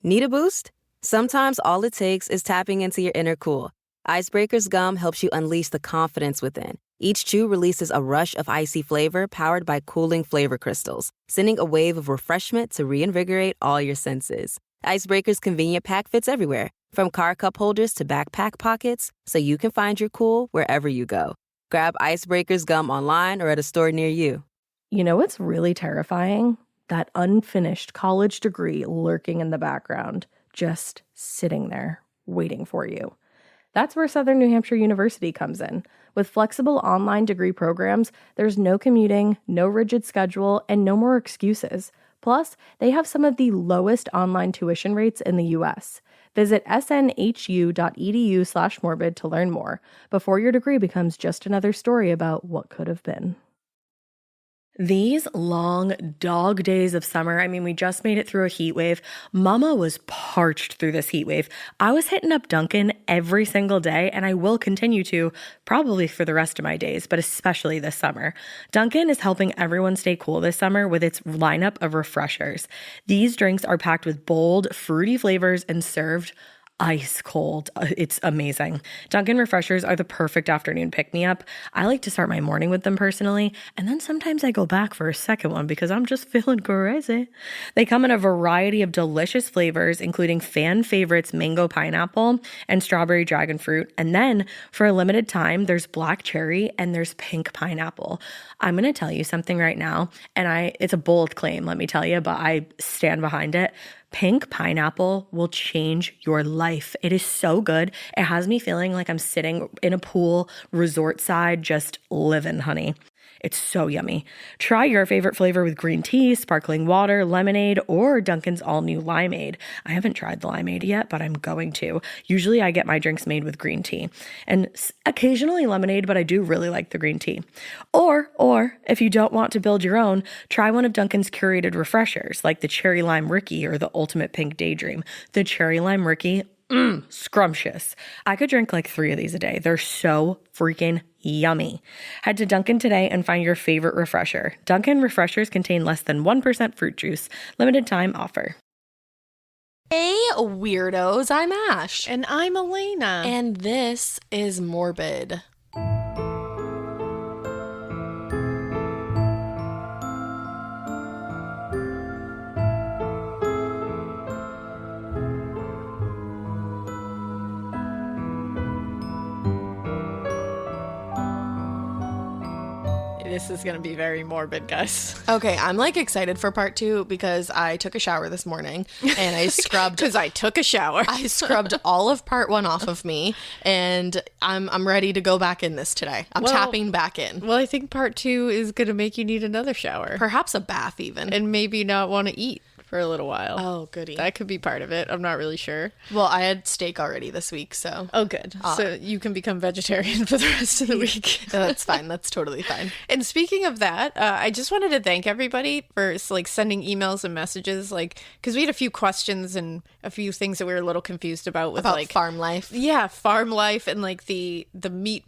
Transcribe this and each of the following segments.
Need a boost? Sometimes all it takes is tapping into your inner cool. Icebreaker's gum helps you unleash the confidence within. Each chew releases a rush of icy flavor powered by cooling flavor crystals, sending a wave of refreshment to reinvigorate all your senses. Icebreaker's convenient pack fits everywhere, from car cup holders to backpack pockets, so you can find your cool wherever you go. Grab Icebreaker's gum online or at a store near you. You know what's really terrifying? That unfinished college degree lurking in the background, just sitting there, waiting for you. That's where Southern New Hampshire University comes in. With flexible online degree programs, there's no commuting, no rigid schedule, and no more excuses. Plus, they have some of the lowest online tuition rates in the U.S. Visit snhu.edu/morbid to learn more before your degree becomes just another story about what could have been. These long dog days of summer, I mean, we just made it through a heat wave. Mama was parched through this heat wave. I was hitting up Dunkin' every single day, and I will continue to, probably for the rest of my days, but especially this summer. Dunkin' is helping everyone stay cool this summer with its lineup of refreshers. These drinks are packed with bold, fruity flavors and served ice cold. It's amazing. Dunkin' refreshers are the perfect afternoon pick-me-up. I like to start my morning with them personally, and then sometimes I go back for a second one because I'm just feeling crazy. They come in a variety of delicious flavors, including fan favorites mango pineapple and strawberry dragon fruit. And then for a limited time, there's black cherry and there's pink pineapple. I'm going to tell you something right now, and it's a bold claim, let me tell you, but I stand behind it. Pink pineapple will change your life. It is so good. It has me feeling like I'm sitting in a pool, resort side, just living, honey. It's so yummy. Try your favorite flavor with green tea, sparkling water, lemonade, or Dunkin's all-new limeade. I haven't tried the limeade yet, but I'm going to. Usually I get my drinks made with green tea and occasionally lemonade, but I do really like the green tea. Or if you don't want to build your own, try one of Dunkin's curated refreshers like the Cherry Lime Ricky or the Ultimate Pink Daydream. The Cherry Lime Ricky, scrumptious. I could drink like 3 of these a day. They're so freaking yummy. Head to Dunkin' today and find your favorite refresher. Dunkin' refreshers contain less than 1% fruit juice. Limited time offer. Hey, weirdos. I'm Ash. And I'm Alaina. And this is Morbid. This is going to be very morbid, guys. Okay, I'm like excited for part 2 because I took a shower this morning and I scrubbed. Because I took a shower. I scrubbed all of part 1 off of me, and I'm ready to go back in this today. I'm tapping back in. Well, I think part 2 is going to make you need another shower. Perhaps a bath even. And maybe not want to eat for a little while. Oh, goody. That could be part of it. I'm not really sure. Well, I had steak already this week, so. Oh, good. So you can become vegetarian for the rest of the week. That's fine. That's totally fine. And speaking of that, I just wanted to thank everybody for like sending emails and messages, like, because we had a few questions and a few things that we were a little confused about with like farm life. Yeah, farm life and like the meat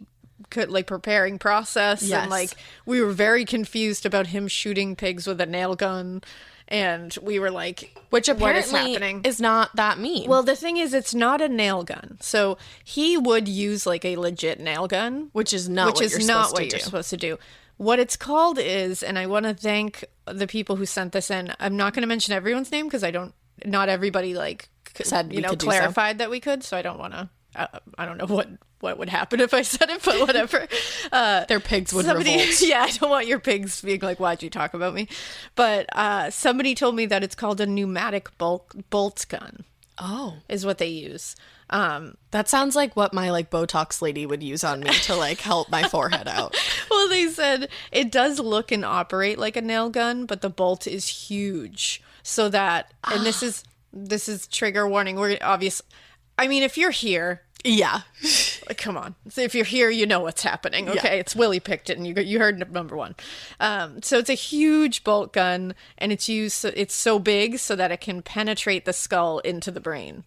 like preparing process. Yes. And like we were very confused about him shooting pigs with a nail gun. And we were like, which apparently what is happening? Is not that mean. Well, the thing is, it's not a nail gun. So he would use like a legit nail gun, which is not what you're supposed to do. What it's called is, and I want to thank the people who sent this in. I'm not going to mention everyone's name because not everybody like said clarified that we could. So I don't want to. I don't know what would happen if I said it, but whatever. Their pigs would revolt. Yeah, I don't want your pigs being like, why'd you talk about me? But somebody told me that it's called a pneumatic bolt gun. Oh. Is what they use. That sounds like what my like Botox lady would use on me to like help my forehead out. Well, they said it does look and operate like a nail gun, but the bolt is huge. So that, and this is trigger warning. We're obvious. I mean, if you're here, yeah, like, come on. So if you're here, you know what's happening. Okay, yeah. It's Willie Pickton. You heard number 1. So it's a huge bolt gun, and it's used. It's so big so that it can penetrate the skull into the brain,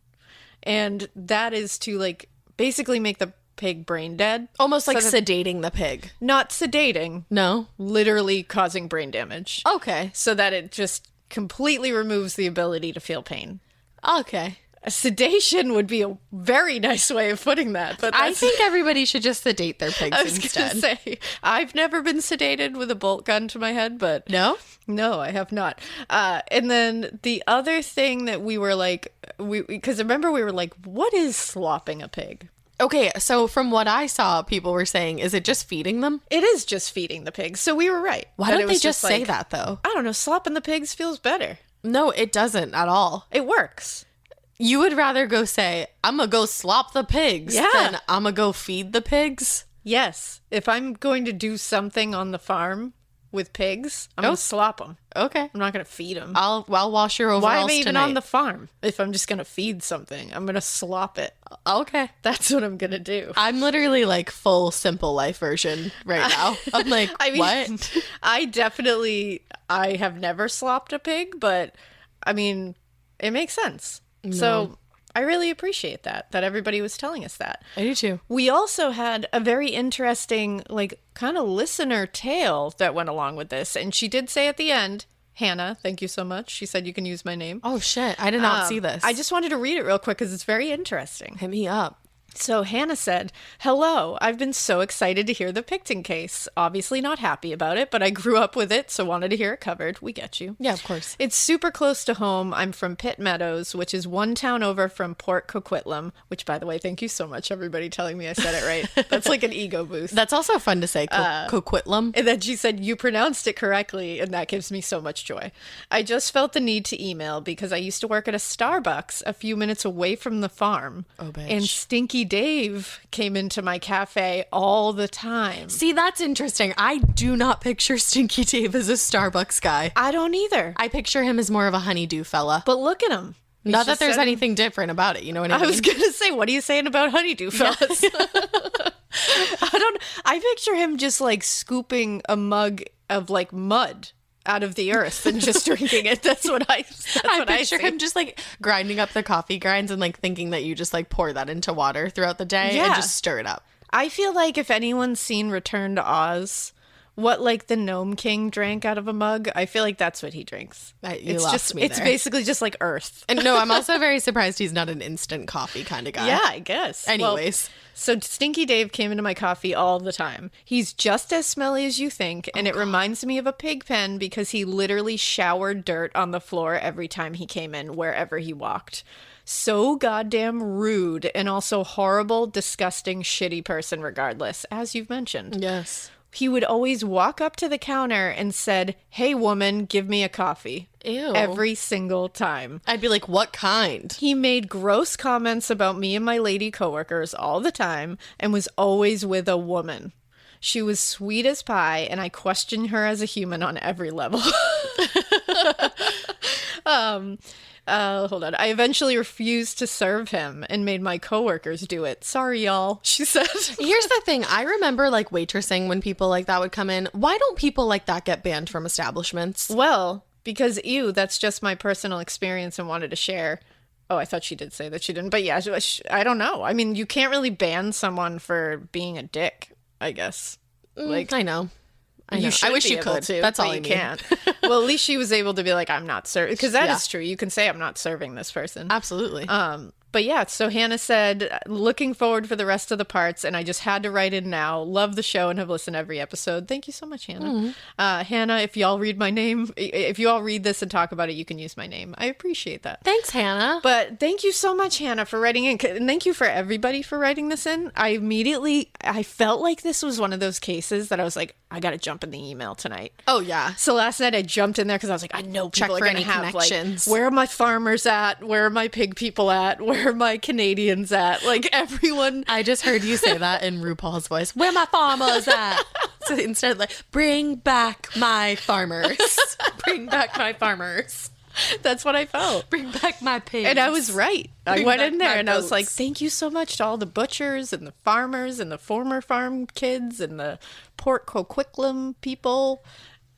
and that is to like basically make the pig brain dead, almost like sedating the pig. Not sedating. No, literally causing brain damage. Okay, so that it just completely removes the ability to feel pain. Okay. Sedation would be a very nice way of putting that. But I think everybody should just sedate their pigs I was instead. going to say, I've never been sedated with a bolt gun to my head, but... No? No, I have not. And then the other thing that we were like, because remember we were like, what is slopping a pig? Okay, so from what I saw, people were saying, is it just feeding them? It is just feeding the pigs. So we were right. Why That don't it they was just say like, that, though? I don't know. Slopping the pigs feels better. No, it doesn't at all. It works. You would rather go say, I'm going to go slop the pigs than I'm going to go feed the pigs? Yes. If I'm going to do something on the farm with pigs, I'm going to slop them. Okay. I'm not going to feed them. I'll wash your overalls Why am I even tonight. on the farm if I'm just going to feed something? I'm going to slop it. Okay. That's what I'm going to do. I'm literally like full simple life version right now. I'm like, I mean, what? I have never slopped a pig, but I mean, it makes sense. No. So I really appreciate that everybody was telling us that. I do too. We also had a very interesting, like, kind of listener tale that went along with this. And she did say at the end, Hannah, thank you so much. She said you can use my name. Oh, shit. I did not see this. I just wanted to read it real quick because it's very interesting. Hit me up. So Hannah said, "Hello, I've been so excited to hear the Pickton case. Obviously not happy about it, but I grew up with it, so wanted to hear it covered. We get you." Yeah, of course. "It's super close to home. I'm from Pitt Meadows, which is one town over from Port Coquitlam," which, by the way, thank you so much, everybody telling me I said it right. That's like an ego boost. That's also fun to say, Coquitlam. And then she said, "You pronounced it correctly, and that gives me so much joy. I just felt the need to email because I used to work at a Starbucks a few minutes away from the farm. Oh, bitch. And Stinky Dave came into my cafe all the time." See, that's interesting. I do not picture Stinky Dave as a Starbucks guy. I don't either. I picture him as more of a honeydew fella. But look at him. He's Not that just there's setting- anything different about it, you know what I mean? I was going to say, what are you saying about honeydew fellas? I picture him just like scooping a mug of like mud out of the earth and just drinking it. That's what I picture him just like grinding up the coffee grinds and like thinking that you just like pour that into water throughout the day and just stir it up. I feel like if anyone's seen Return to Oz, what like the Gnome King drank out of a mug, I feel like that's what he drinks. It's basically just like earth. And no, I'm also very surprised he's not an instant coffee kind of guy. Yeah, I guess. Anyways. So Stinky Dave came into my coffee all the time. He's just as smelly as you think, and it reminds me of a pig pen because he literally showered dirt on the floor every time he came in, wherever he walked. So goddamn rude, and also horrible, disgusting, shitty person regardless, as you've mentioned. Yes. He would always walk up to the counter and said, "Hey woman, give me a coffee." Ew. Every single time. I'd be like, what kind? He made gross comments about me and my lady coworkers all the time and was always with a woman. She was sweet as pie, and I questioned her as a human on every level. Hold on. I eventually refused to serve him and made my coworkers do it. Sorry, y'all, she said. Here's the thing. I remember like waitressing when people like that would come in. Why don't people like that get banned from establishments? Well, because that's just my personal experience and wanted to share. Oh, I thought she did say that she didn't. But yeah, I don't know. I mean, you can't really ban someone for being a dick, I guess. Like I know. I wish you could. To, That's all you I mean. Can't. Well, at least she was able to be like, "I'm not serving," because that is true. You can say, "I'm not serving this person." Absolutely. But yeah, so Hannah said, "Looking forward for the rest of the parts, and I just had to write in now. Love the show and have listened to every episode." Thank you so much, Hannah. Hannah, if y'all read my name, if you all read this and talk about it, you can use my name. I appreciate that. Thanks, Hannah. But thank you so much, Hannah, for writing in. And thank you for everybody for writing this in. I felt like this was one of those cases that I was like, I got to jump in the email tonight. Oh, yeah. So last night I jumped in there because I was like, I know Check people are for going to any have connections. like, where are my farmers at? Where are my pig people at? Where are my Canadians at? Like everyone. I just heard you say that in RuPaul's voice. Where my farmers at? So instead of like, bring back my farmers. Bring back my farmers. That's what I felt. Bring back my pigs. And I was right. I went in there and I was boats. like, thank you so much to all the butchers and the farmers and the former farm kids and the Port Coquitlam people,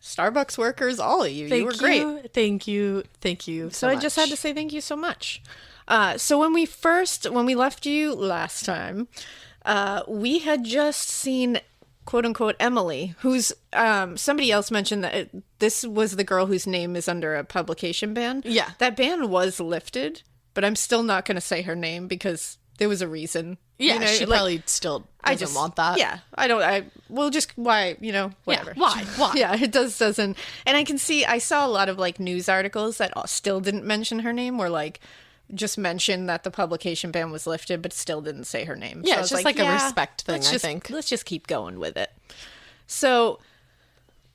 Starbucks workers, all of you. You were great. Thank you. So I just had to say thank you so much. So when we left you last time, we had just seen quote unquote Emily, who's somebody else mentioned that this was the girl whose name is under a publication ban. Yeah. That ban was lifted, but I'm still not going to say her name because there was a reason. Yeah, you know, she probably still doesn't want that. Yeah, why, whatever. Yeah, why? Yeah, it doesn't. And I saw a lot of like news articles that still didn't mention her name, or like just mentioned that the publication ban was lifted, but still didn't say her name. Yeah, so it's just like a respect thing, I think. Let's just keep going with it. So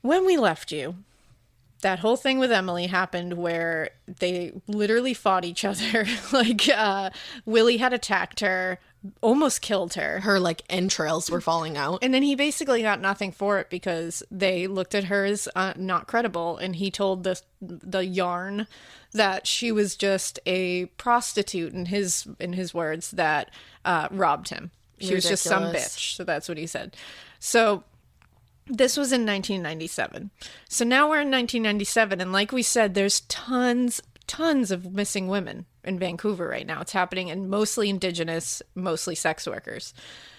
when we left you, that whole thing with Emily happened where they literally fought each other. Like, Willie had attacked her, almost killed her. Her, like, entrails were falling out. And then he basically got nothing for it because they looked at her as not credible. And he told the yarn that she was just a prostitute, in his words, that robbed him. She was just some bitch. So that's what he said. So this was in 1997. So now we're in 1997. And like we said, there's tons of missing women in Vancouver right now. It's happening, and mostly Indigenous, mostly sex workers.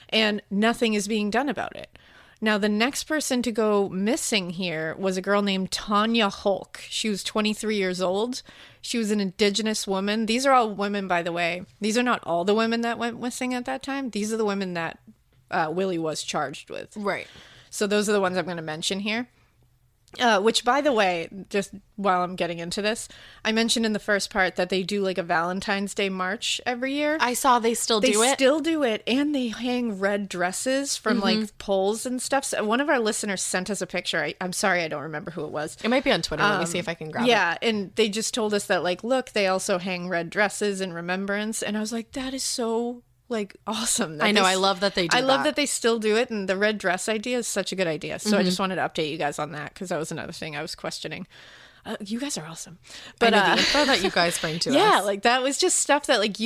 And nothing is being done about it. Now, the next person to go missing here was a girl named Tanya Hulk. She was 23 years old. She was an Indigenous woman. These are all women, by the way. These are not all the women that went missing at that time. These are the women that Willie was charged with. Right. So those are the ones I'm going to mention here. Which, by the way, just while I'm getting into this, I mentioned in the first part that they do like a Valentine's Day march every year. I saw they still do it. They still do it, and they hang red dresses from like poles and stuff. So one of our listeners sent us a picture. I'm sorry, I don't remember who it was. It might be on Twitter. Let me see if I can grab it. Yeah, and they just told us that, like, look, they also hang red dresses in remembrance. And I was like, that is so, like, awesome. I know. I love that they do that. I love that they still do it, and the red dress idea is such a good idea. So I just wanted to update you guys on that, because that was another thing I was questioning. You guys are awesome. But the info that you guys bring to us. Yeah, like, that was just stuff that, like,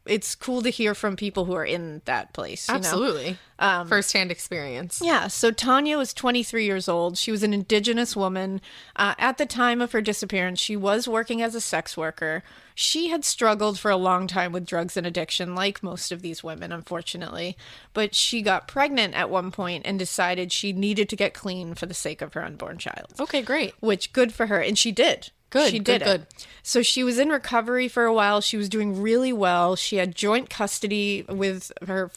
it's cool to hear from people who are in that place. You Absolutely. know? First-hand experience. Yeah, so Tanya was 23 years old. She was an Indigenous woman. At the time of her disappearance, she was working as a sex worker. She had struggled for a long time with drugs and addiction, like most of these women, unfortunately. But she got pregnant at one point and decided she needed to get clean for the sake of her unborn child. Okay, great. Which, good for her. And she did. Good. She did good. So she was in recovery for a while. She was doing really well. She had joint custody with her,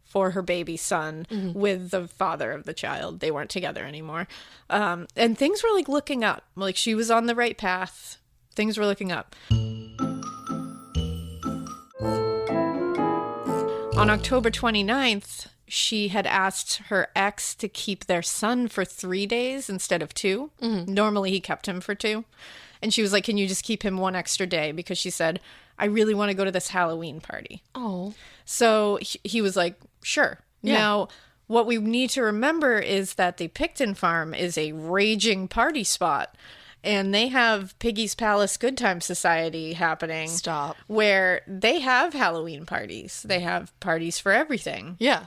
for her baby son with the father of the child. They weren't together anymore. And things were like looking up. Like, she was on the right path. Things were looking up. On October 29th, she had asked her ex to keep their son for 3 days instead of 2. Normally he kept him for 2. And she was like, can you just keep him 1 extra day? Because she said, I really want to go to this Halloween party. Oh. So he was like, sure. Yeah. Now, what we need to remember is that the Pickton farm is a raging party spot. And they have Piggy's Palace Good Time Society happening. Stop. Where they have Halloween parties. They have parties for everything. Yeah.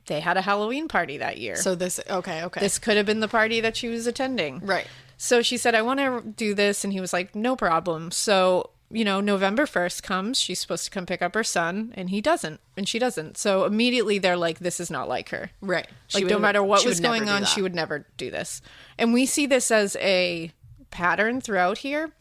They had a Halloween party that year. So this, okay. This could have been the party that she was attending. Right. So she said, I want to do this. And he was like, no problem. So, November 1st comes. She's supposed to come pick up her son. And he doesn't. And she doesn't. So immediately they're like, this is not like her. Right. Like, no matter what was going on, she would never do this. And we see this as a pattern throughout here,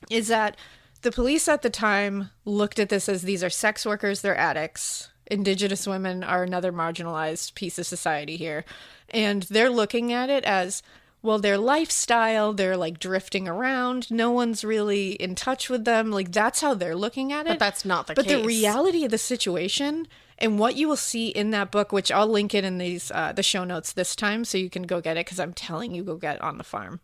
is that the police at the time looked at this as, these are sex workers, they're addicts. Indigenous women are another marginalized piece of society here. And they're looking at it as, well, their lifestyle, they're like drifting around. No one's really in touch with them. Like, that's how they're looking at it. But that's not the case. But the reality of the situation, and what you will see in that book, which I'll link it in these the show notes this time, so you can go get it, because I'm telling you, go get On the Farm.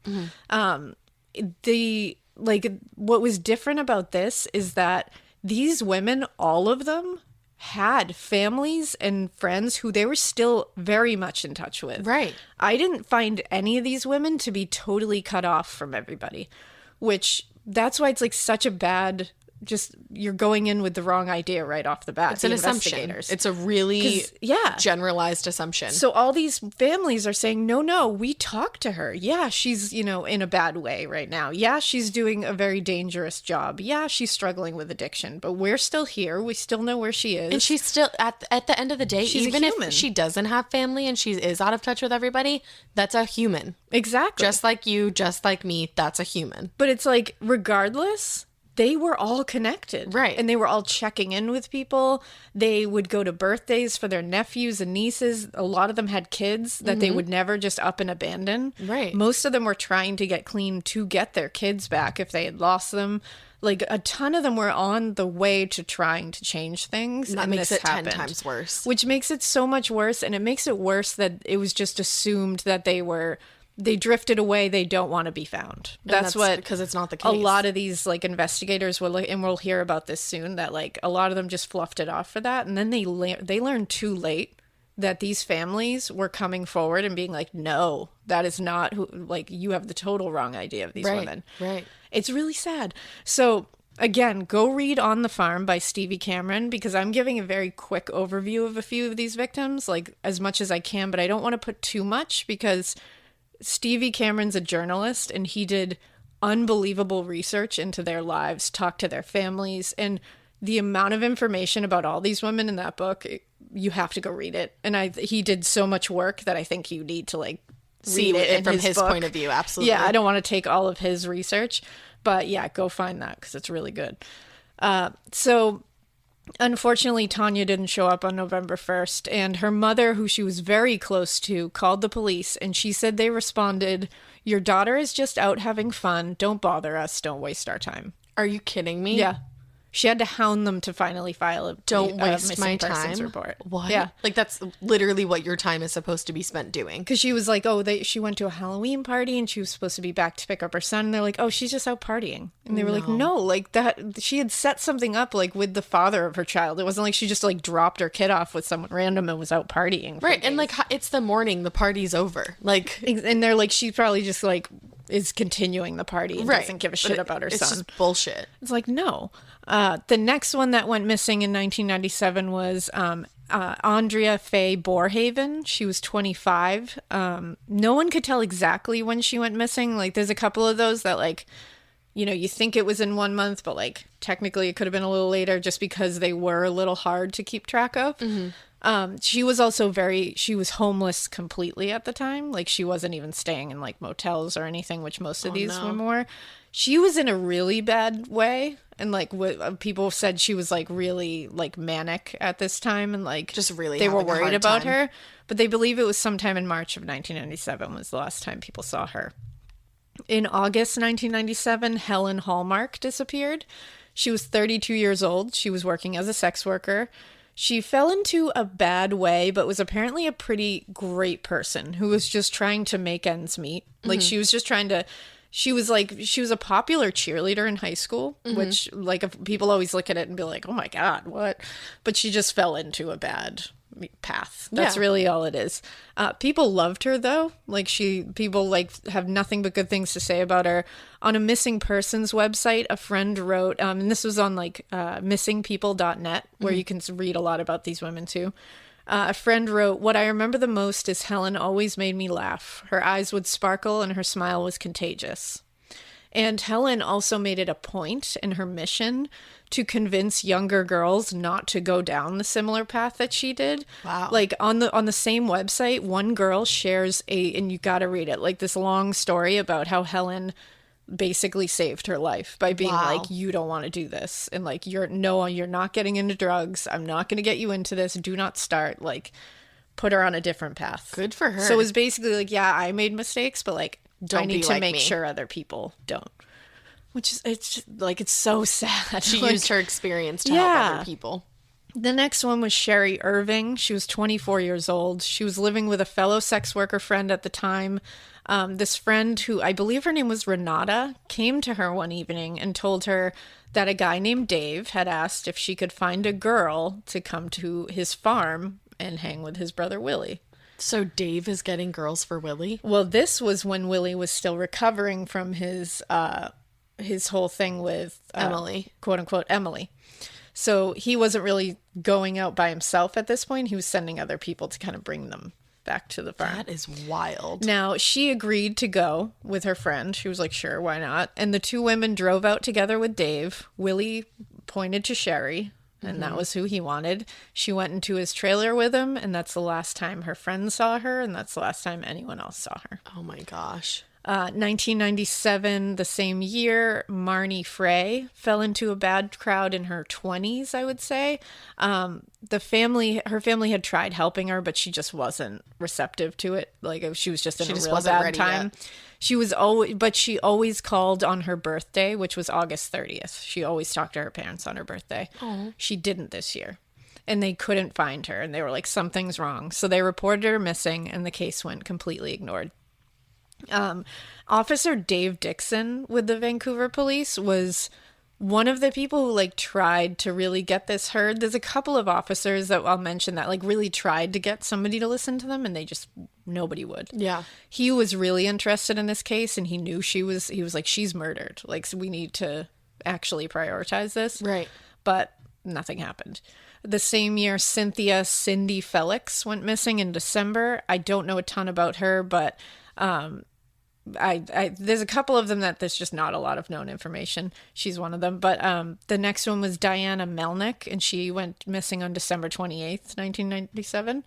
What was different about this is that these women, all of them, had families and friends who they were still very much in touch with. Right. I didn't find any of these women to be totally cut off from everybody, which that's why it's like such a bad, just, you're going in with the wrong idea right off the bat. It's an assumption. It's a really generalized assumption. So all these families are saying, no, we talked to her. Yeah, she's, in a bad way right now. Yeah, she's doing a very dangerous job. Yeah, she's struggling with addiction, but we're still here. We still know where she is. And she's still, at the end of the day, she's even if she doesn't have family and she is out of touch with everybody, that's a human. Exactly. Just like you, just like me, that's a human. But it's like, regardless, they were all connected. Right. And they were all checking in with people. They would go to birthdays for their nephews and nieces. A lot of them had kids that they would never just up and abandon. Right. Most of them were trying to get clean to get their kids back if they had lost them. Like, a ton of them were on the way to trying to change things. That and makes this it 10 happened, times worse. which makes it so much worse. And it makes it worse that it was just assumed that they drifted away. They don't want to be found. That's what, because it's not the case. a lot of these like investigators will, and we'll hear about this soon, that like a lot of them just fluffed it off for that. And then they learned too late that these families were coming forward and being like, no, that is not who, like, you have the total wrong idea of these women. Right. It's really sad. So again, go read On the Farm by Stevie Cameron, because I'm giving a very quick overview of a few of these victims, like as much as I can, but I don't want to put too much because Stevie Cameron's a journalist and he did unbelievable research into their lives, talked to their families, and the amount of information about all these women in that book, you have to go read it. And he did so much work that I think you need to like See read it it from his book. point of view. Absolutely. Yeah, I don't want to take all of his research, but yeah, go find that because it's really good. So unfortunately, Tanya didn't show up on November 1st, and her mother, who she was very close to, called the police, and she said they responded, "Your daughter is just out having fun. Don't bother us. Don't waste our time." Are you kidding me? Yeah. She had to hound them to finally file a Don't waste missing my persons time. report. What? Yeah. Like, that's literally what your time is supposed to be spent doing. Because she was like, she went to a Halloween party and she was supposed to be back to pick up her son. And they're like, oh, she's just out partying. And they were like, no, like that, she had set something up like with the father of her child. It wasn't like she just like dropped her kid off with someone random and was out partying. for Right. And days. like, it's the morning, the party's over. Like, And they're like, she probably just like is continuing the party and right. doesn't give a But shit about her it's son. just bullshit. It's like, no. The next one that went missing in 1997 was Andrea Faye Borehaven. She was 25. No one could tell exactly when she went missing. Like, there's a couple of those that, like, you know, you think it was in 1 month, but, like, technically it could have been a little later just because they were a little hard to keep track of. She was also she was homeless completely at the time. Like, she wasn't even staying in, like, motels or anything, which most of these women were. She was in a really bad way. And, like, people said she was, like, really, like, manic at this time. And, like, Just really they were having a worried hard about time. her. But they believe it was sometime in March of 1997 was the last time people saw her. In August 1997, Helen Hallmark disappeared. She was 32 years old. She was working as a sex worker. She fell into a bad way, but was apparently a pretty great person who was just trying to make ends meet. Like, she was just trying to... She was a popular cheerleader in high school, which, like, if people always look at it and be like, oh my God, what? But she just fell into a bad path. That's really all it is. People loved her, though. Like, people, like, have nothing but good things to say about her. On a missing persons website, a friend wrote, and this was on, like, missingpeople.net, where you can read a lot about these women, too. A friend wrote, "What I remember the most is Helen always made me laugh. Her eyes would sparkle and her smile was contagious." And Helen also made it a point in her mission to convince younger girls not to go down the similar path that she did. Wow. Like, on the same website, one girl shares and you gotta read it, like, this long story about how Helen basically saved her life by being like, you don't want to do this, and like, you're not getting into drugs, I'm not going to get you into this, do not start, like, put her on a different path. Good for her. So it was basically like, yeah, I made mistakes, but like, Don't I need be to like make me. sure other people don't. Which is, it's just, like, it's so sad. She Like, used her experience to help other people. the next one was Sherry Irving. She was 24 years old. She was living with a fellow sex worker friend at the time. This friend, who I believe her name was Renata, came to her one evening and told her that a guy named Dave had asked if she could find a girl to come to his farm and hang with his brother Willie. So Dave is getting girls for Willie? Well, this was when Willie was still recovering from his whole thing with Emily. quote unquote Emily. So he wasn't really going out by himself at this point. He was sending other people to kind of bring them back to the farm. That is wild. Now, she agreed to go with her friend. She was like, sure, why not? And the two women drove out together with Dave. Willie pointed to Sherry, and that was who he wanted. She went into his trailer with him, and that's the last time her friend saw her, and that's the last time anyone else saw her. Oh my gosh. 1997, the same year, Marnie Frey fell into a bad crowd in her 20s, I would say. Her family had tried helping her, but she just wasn't receptive to it. Like, she was just in a real bad time. Yet. She always called on her birthday, which was August 30th. She always talked to her parents on her birthday. Aww. She didn't this year. And they couldn't find her. And they were like, something's wrong. So they reported her missing, and the case went completely ignored. Officer Dave Dixon with the Vancouver police was one of the people who like tried to really get this heard. There's a couple of officers that I'll mention that like really tried to get somebody to listen to them, and nobody would. Yeah. He was really interested in this case, and he knew he was like, she's murdered. Like, so we need to actually prioritize this. Right. But nothing happened. The same year, Cindy Felix went missing in December. I don't know a ton about her, but there's a couple of them that there's just not a lot of known information. She's one of them. But the next one was Diana Melnick, and she went missing on December 28th, 1997.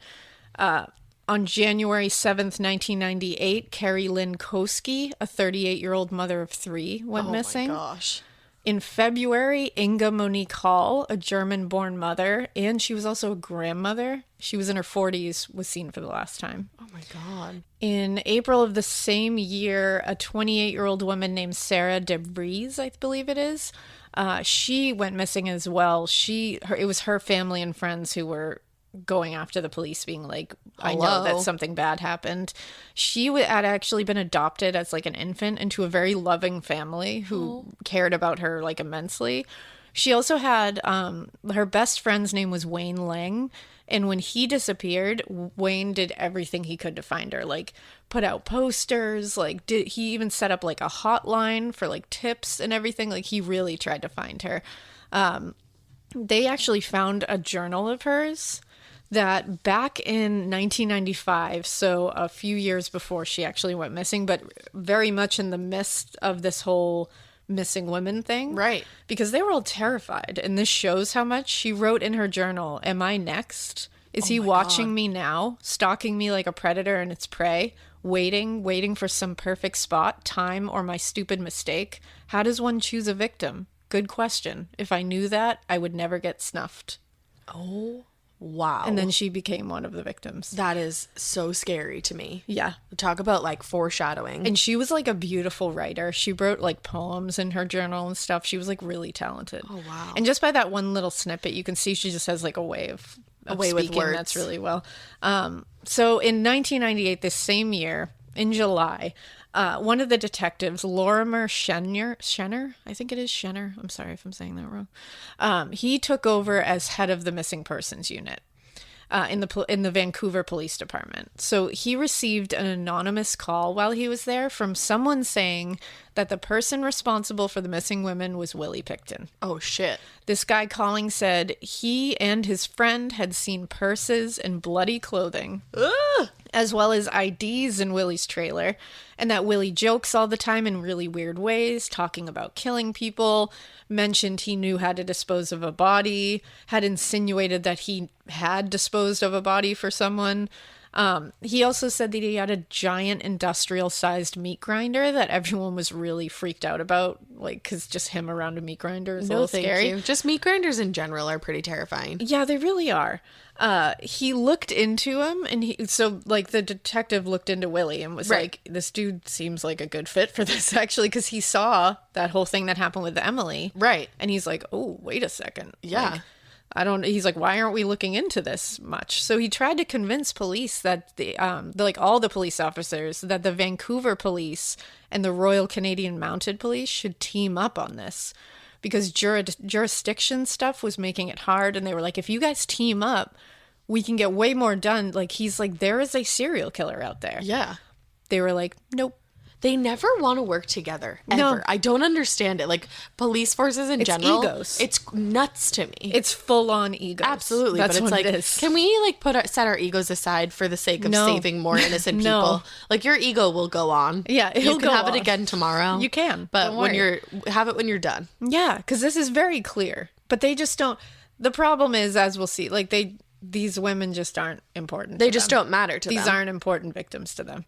On January 7th, 1998, Carrie Lynn Koski, a 38-year-old mother of 3, went missing. Oh my gosh. In February, Inga Monique Hall, a German-born mother, and she was also a grandmother. She was in her 40s, was seen for the last time. Oh, my God. In April of the same year, a 28-year-old woman named Sarah DeVries, I believe it is, she went missing as well. It was her family and friends who were going after the police, being like, I know that something bad happened. She had actually been adopted as like an infant into a very loving family who cared about her like immensely. She also had her best friend's name was Wayne Lang, and when he disappeared, Wayne did everything he could to find her, like put out posters, like he even set up like a hotline for like tips and everything. Like, he really tried to find her. They actually found a journal of hers that back in 1995, so a few years before she actually went missing, but very much in the midst of this whole missing women thing. Right. Because they were all terrified. And this shows how much she wrote in her journal, "Am I next? Is he watching me now? Stalking me like a predator and its prey? Waiting for some perfect spot, time, or my stupid mistake? How does one choose a victim? Good question. If I knew that, I would never get snuffed." Oh. Wow. And then she became one of the victims. That is so scary to me. Yeah. Talk about like foreshadowing. And she was like a beautiful writer. She wrote like poems in her journal and stuff. She was like really talented. Oh, wow. And just by that one little snippet, you can see she just has like a way of speaking with words. That's really well. So in 1998, this same year, in July, one of the detectives, Lorimer Schenner, I think it is Schenner. I'm sorry if I'm saying that wrong. He took over as head of the missing persons unit in the Vancouver Police Department. So he received an anonymous call while he was there from someone saying that the person responsible for the missing women was Willie Pickton. Oh, shit. This guy calling said he and his friend had seen purses and bloody clothing, as well as IDs in Willie's trailer, and that Willie jokes all the time in really weird ways, talking about killing people, mentioned he knew how to dispose of a body, had insinuated that he had disposed of a body for someone. He also said that he had a giant industrial-sized meat grinder that everyone was really freaked out about, like, because just him around a meat grinder is a little scary. You. Just meat grinders in general are pretty terrifying. Yeah, they really are. He looked into him, and the detective looked into Willie and was like, this dude seems like a good fit for this, actually, because he saw that whole thing that happened with Emily. Right. And he's like, oh, wait a second. Yeah. He's like, why aren't we looking into this much? So he tried to convince police that all the police officers, that the Vancouver police and the Royal Canadian Mounted Police should team up on this, because jurisdiction stuff was making it hard. And they were like, if you guys team up, we can get way more done. Like, he's like, there is a serial killer out there. Yeah. They were like, nope. They never want to work together, ever. No. I don't understand it. Like, police forces in general. Egos. It's nuts to me. It's full-on egos. Absolutely. That's but it's like, it is. Can we, like, set our egos aside for the sake of saving more innocent people? No. Like, your ego will go on. Yeah, you can have it again tomorrow. You can. But have it when you're done. Yeah, because this is very clear. But they just don't. The problem is, as we'll see, like, these women just aren't important. They just don't matter to them. These aren't important victims to them.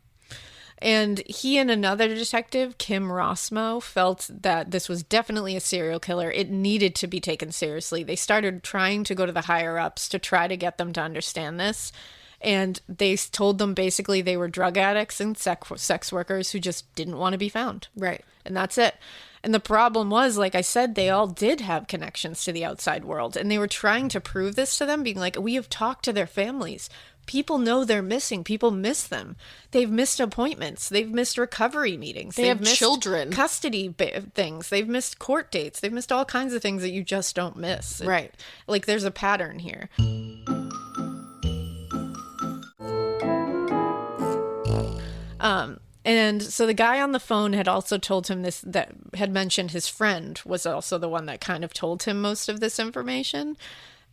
And he and another detective, Kim Rossmo, felt that this was definitely a serial killer. It needed to be taken seriously. They started trying to go to the higher-ups to try to get them to understand this. And they told them basically they were drug addicts and sex workers who just didn't want to be found. Right. And that's it. And the problem was, like I said, they all did have connections to the outside world. And they were trying to prove this to them, being like, we have talked to their families. People know they're missing. People miss them. They've missed appointments. They've missed recovery meetings. They have missed children. Custody things. They've missed court dates. They've missed all kinds of things that you just don't miss. Right. Like, there's a pattern here. And so the guy on the phone had also told him this, that had mentioned his friend was also the one that kind of told him most of this information.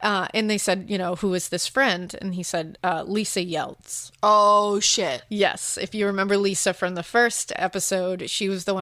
And they said, you know, who is this friend? And he said, Lisa Yeltsin. Oh, shit. Yes. If you remember Lisa from the first episode, she was the one.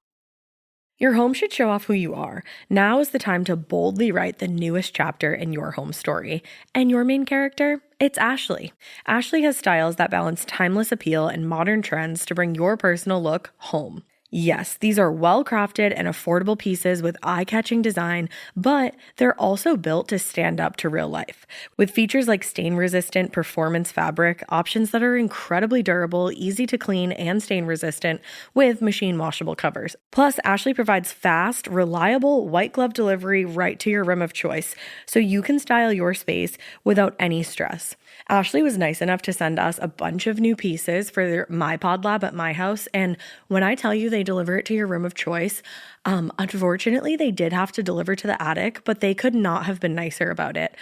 Your home should show off who you are. Now is the time to boldly write the newest chapter in your home story. And your main character? It's Ashley. Ashley has styles that balance timeless appeal and modern trends to bring your personal look home. Yes, these are well-crafted and affordable pieces with eye-catching design, but they're also built to stand up to real life. With features like stain-resistant performance fabric, options that are incredibly durable, easy to clean, and stain-resistant with machine-washable covers. Plus, Ashley provides fast, reliable, white-glove delivery right to your room of choice, so you can style your space without any stress. Ashley was nice enough to send us a bunch of new pieces for my pod lab at my house, and when I tell you they deliver it to your room of choice, unfortunately they did have to deliver to the attic, but they could not have been nicer about it.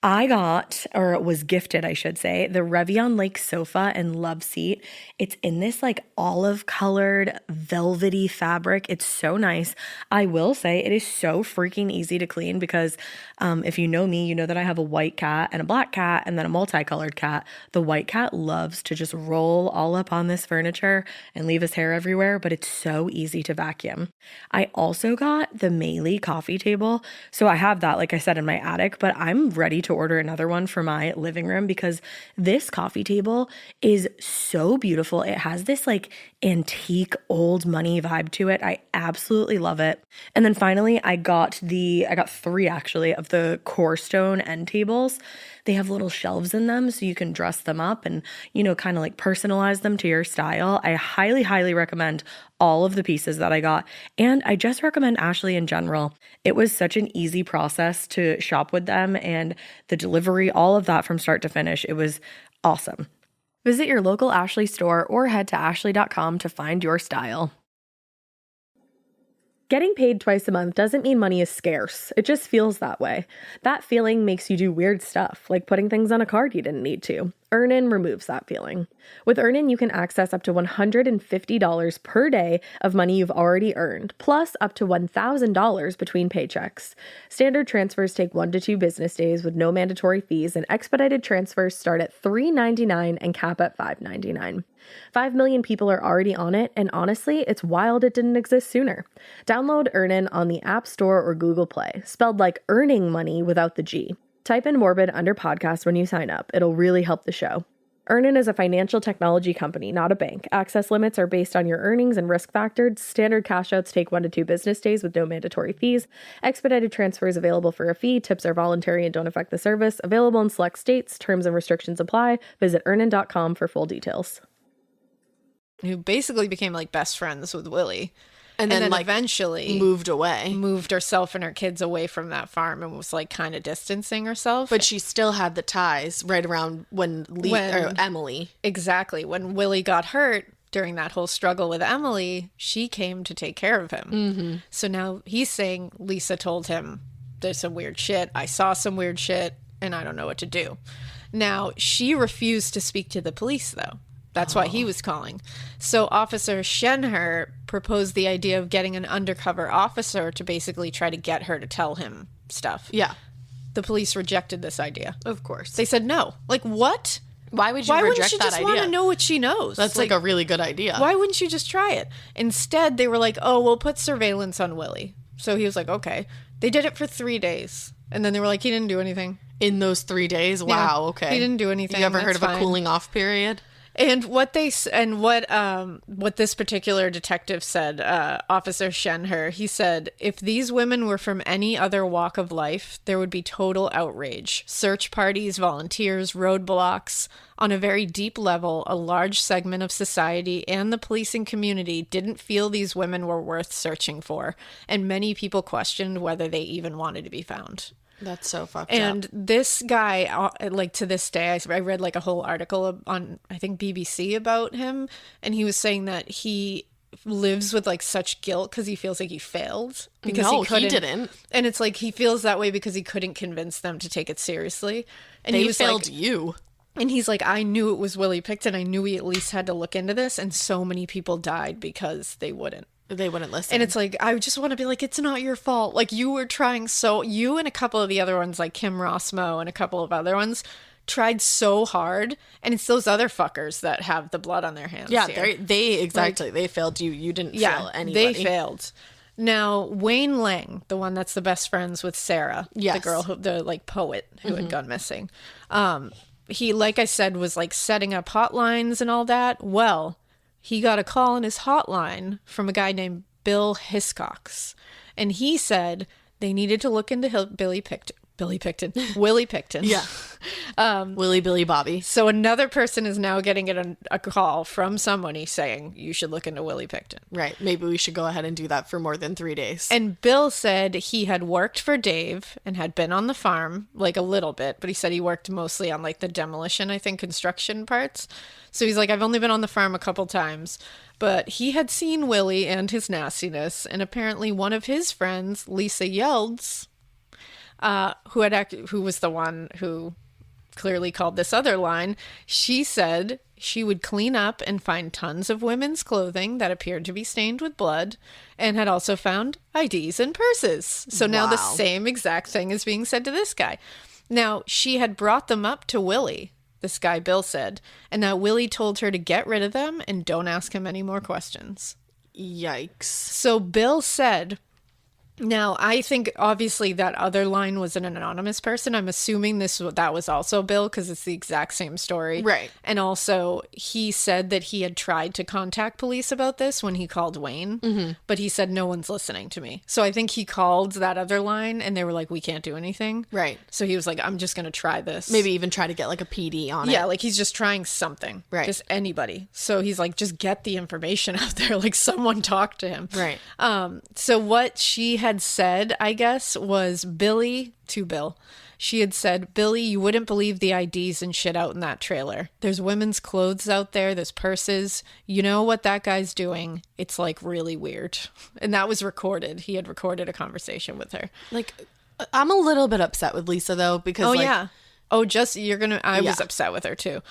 I got, or was gifted, I should say, the Revion Lake sofa and love seat. It's in this like olive colored velvety fabric. It's so nice. I will say it is so freaking easy to clean because if you know me, you know that I have a white cat and a black cat and then a multicolored cat. The white cat loves to just roll all up on this furniture and leave his hair everywhere, but it's so easy to vacuum. I also got the Meili coffee table. So I have that, like I said, in my attic, but I'm ready to order another one for my living room because this coffee table is so beautiful. It has this like antique old money vibe to it. I absolutely love it. And then finally, I got three actually of the core stone end tables. They have little shelves in them so you can dress them up and, you know, kind of like personalize them to your style. I highly, highly recommend all of the pieces that I got. And I just recommend Ashley in general. It was such an easy process to shop with them and the delivery, all of that from start to finish. It was awesome. Visit your local Ashley store or head to ashley.com to find your style. Getting paid twice a month doesn't mean money is scarce. It just feels that way. That feeling makes you do weird stuff, like putting things on a card you didn't need to. Earnin removes that feeling. With Earnin, you can access up to $150 per day of money you've already earned, plus up to $1,000 between paychecks. Standard transfers take 1 to 2 business days with no mandatory fees, and expedited transfers start at $3.99 and cap at $5.99. 5 million people are already on it, and honestly, it's wild it didn't exist sooner. Download Earnin on the App Store or Google Play, spelled like earning money without the G. Type in Morbid under podcast when you sign up. It'll really help the show. Earnin is a financial technology company, not a bank. Access limits are based on your earnings and risk factors. Standard cash outs take 1 to 2 business days with no mandatory fees. Expedited transfers available for a fee. Tips are voluntary and don't affect the service. Available in select states. Terms and restrictions apply. Visit earnin.com for full details. Who basically became like best friends with Willie. And then like eventually moved herself and her kids away from that farm and was like kind of distancing herself. But she still had the ties right around when Emily. Exactly. When Willie got hurt during that whole struggle with Emily, she came to take care of him. Mm-hmm. So now he's saying Lisa told him there's some weird shit. I saw some weird shit and I don't know what to do. Now, she refused to speak to the police though. That's why he was calling. So Officer Shenher proposed the idea of getting an undercover officer to basically try to get her to tell him stuff. Yeah. The police rejected this idea. Of course. They said no. Like, what? Why would you reject that idea? Why wouldn't you just want to know what she knows? That's like a really good idea. Why wouldn't you just try it? Instead, they were like, oh, we'll put surveillance on Willie. So he was like, okay. They did it for 3 days. And then they were like, he didn't do anything. In those 3 days? Wow, okay. He didn't do anything. You ever heard of a cooling off period? And what this particular detective said, Officer Shenher, he said, if these women were from any other walk of life, there would be total outrage. Search parties, volunteers, roadblocks. On a very deep level, a large segment of society and the policing community didn't feel these women were worth searching for, and many people questioned whether they even wanted to be found. That's so fucked and up. This guy, like to this day, I read like a whole article on, I think, BBC about him, and he was saying that he lives with like such guilt because he feels like he failed because he didn't. And it's like he feels that way because he couldn't convince them to take it seriously. And they he was failed like, you. And he's like, I knew it was Willie Pickton. I knew we at least had to look into this. And so many people died because they wouldn't. They wouldn't listen. And it's like, I just want to be like, it's not your fault. Like, you were trying you and a couple of the other ones, like Kim Rossmo and a couple of other ones, tried so hard. And it's those other fuckers that have the blood on their hands. Yeah, here. they failed you. You didn't fail anybody. They failed. Now, Wayne Lang, the one that's the best friends with Sarah, the girl, the like poet who had gone missing. He, like I said, was like setting up hotlines and all that. Well, he got a call on his hotline from a guy named Bill Hiscox. And he said they needed to look into Willie Pickton. Yeah. Willie, Billy, Bobby. So another person is now getting a call from somebody saying you should look into Willie Pickton. Right. Maybe we should go ahead and do that for more than 3 days. And Bill said he had worked for Dave and had been on the farm like a little bit, but he said he worked mostly on like the demolition, I think, construction parts. So he's like, I've only been on the farm a couple times, but he had seen Willie and his nastiness. And apparently one of his friends, Lisa Yelds, who was the one who clearly called this other line, she said she would clean up and find tons of women's clothing that appeared to be stained with blood, and had also found IDs and purses. So now the same exact thing is being said to this guy. Now, she had brought them up to Willie, this guy Bill said, and now Willie told her to get rid of them and don't ask him any more questions. Yikes. So Bill said, now, I think obviously that other line was an anonymous person. I'm assuming that was also Bill because it's the exact same story. Right. And also he said that he had tried to contact police about this when he called Wayne, but he said, no one's listening to me. So I think he called that other line and they were like, we can't do anything. Right. So he was like, I'm just going to try this. Maybe even try to get like a PD on it. Yeah, like he's just trying something. Right. Just anybody. So he's like, just get the information out there. Like someone talk to him. Right. So what she had said, I guess, was to Bill. She had said, Billy, you wouldn't believe the IDs and shit out in that trailer. There's women's clothes out there. There's purses. You know what that guy's doing? It's like really weird. And that was recorded. He had recorded a conversation with her. Like, I'm a little bit upset with Lisa though, because I was upset with her too.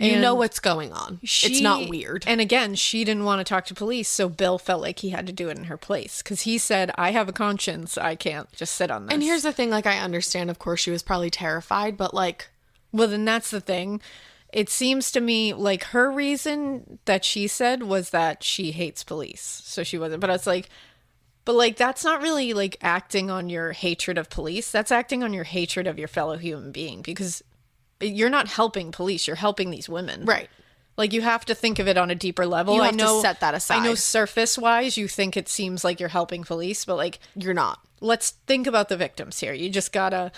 You know what's going on. It's not weird. And again, she didn't want to talk to police, so Bill felt like he had to do it in her place. Because he said, I have a conscience. I can't just sit on this. And here's the thing, like, I understand, of course, she was probably terrified, but like... Well, then that's the thing. It seems to me like her reason that she said was that she hates police. So she wasn't. But it's like... But, like, that's not really, like, acting on your hatred of police. That's acting on your hatred of your fellow human being. Because... You're not helping police. You're helping these women. Right. Like, you have to think of it on a deeper level. You have to set that aside. I know surface-wise you think it seems like you're helping police, but, like... You're not. Let's think about the victims here. You just gotta...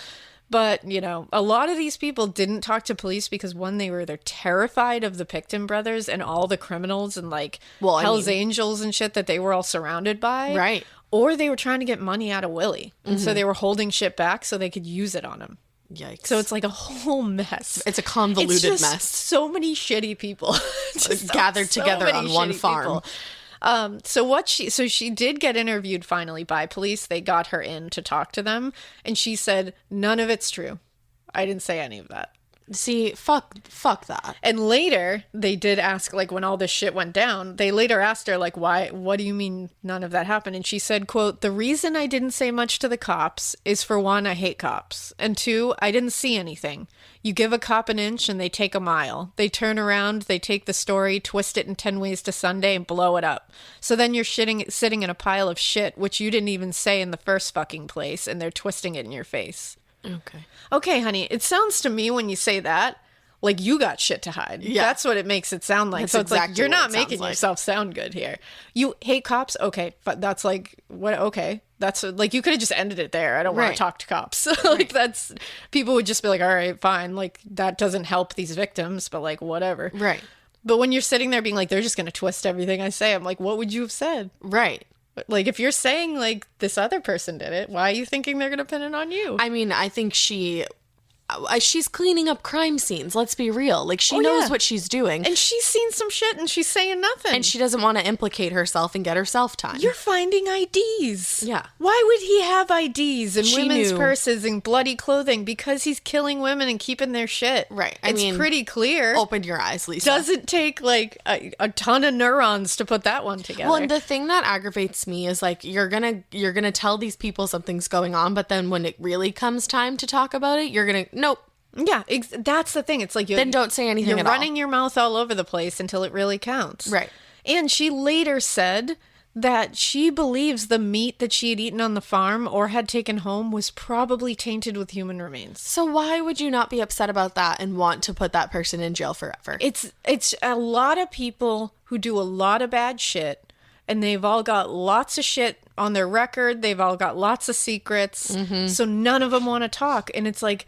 But, you know, a lot of these people didn't talk to police because, one, they're terrified of the Pickton brothers and all the criminals and, like, Hell's Angels and shit that they were all surrounded by. Right. Or they were trying to get money out of Willie. And so they were holding shit back so they could use it on him. Yikes. So it's like a whole mess. It's a convoluted mess. So many shitty people gathered together on one farm. So she did get interviewed finally by police. They got her in to talk to them. And she said, none of it's true. I didn't say any of that. See, fuck that. And later, they did ask, like, when all this shit went down, they later asked her, like, why, what do you mean none of that happened? And she said, quote, the reason I didn't say much to the cops is, for one, I hate cops. And two, I didn't see anything. You give a cop an inch and they take a mile. They turn around, they take the story, twist it in 10 ways to Sunday and blow it up. So then you're sitting in a pile of shit, which you didn't even say in the first fucking place, and they're twisting it in your face. Okay. Okay, honey, it sounds to me when you say that like you got shit to hide. Yeah. That's what it makes it sound like. That's so it's exactly like, you're what not it sounds making like. yourself sound good here. You hate cops? Okay. But that's like, what? Okay. That's like, you could have just ended it there. I don't want Right. to talk to cops. Like that's, people would just be like, all right, fine. Like that doesn't help these victims, but like, whatever. Right. But when you're sitting there being like, they're just going to twist everything I say, I'm like, what would you have said? Right. Like, if you're saying, like, this other person did it, why are you thinking they're going to pin it on you? I mean, I think she's cleaning up crime scenes. Let's be real. Like, she knows what she's doing. And she's seen some shit and she's saying nothing. And she doesn't want to implicate herself and get herself time. You're finding IDs. Yeah. Why would he have IDs and She women's knew. purses and bloody clothing? Because he's killing women and keeping their shit. Right. It's pretty clear. Open your eyes, Lisa. Doesn't take, like, a ton of neurons to put that one together. Well, and the thing that aggravates me is like you're gonna tell these people something's going on, but then when it really comes time to talk about it, you're gonna nope. Yeah, that's the thing. It's like Then don't say anything You're at all. running your mouth all over the place until it really counts. Right. And she later said that she believes the meat that she had eaten on the farm or had taken home was probably tainted with human remains. So why would you not be upset about that and want to put that person in jail forever? It's a lot of people who do a lot of bad shit, and they've all got lots of shit on their record. They've all got lots of secrets. So none of them want to talk. And it's like,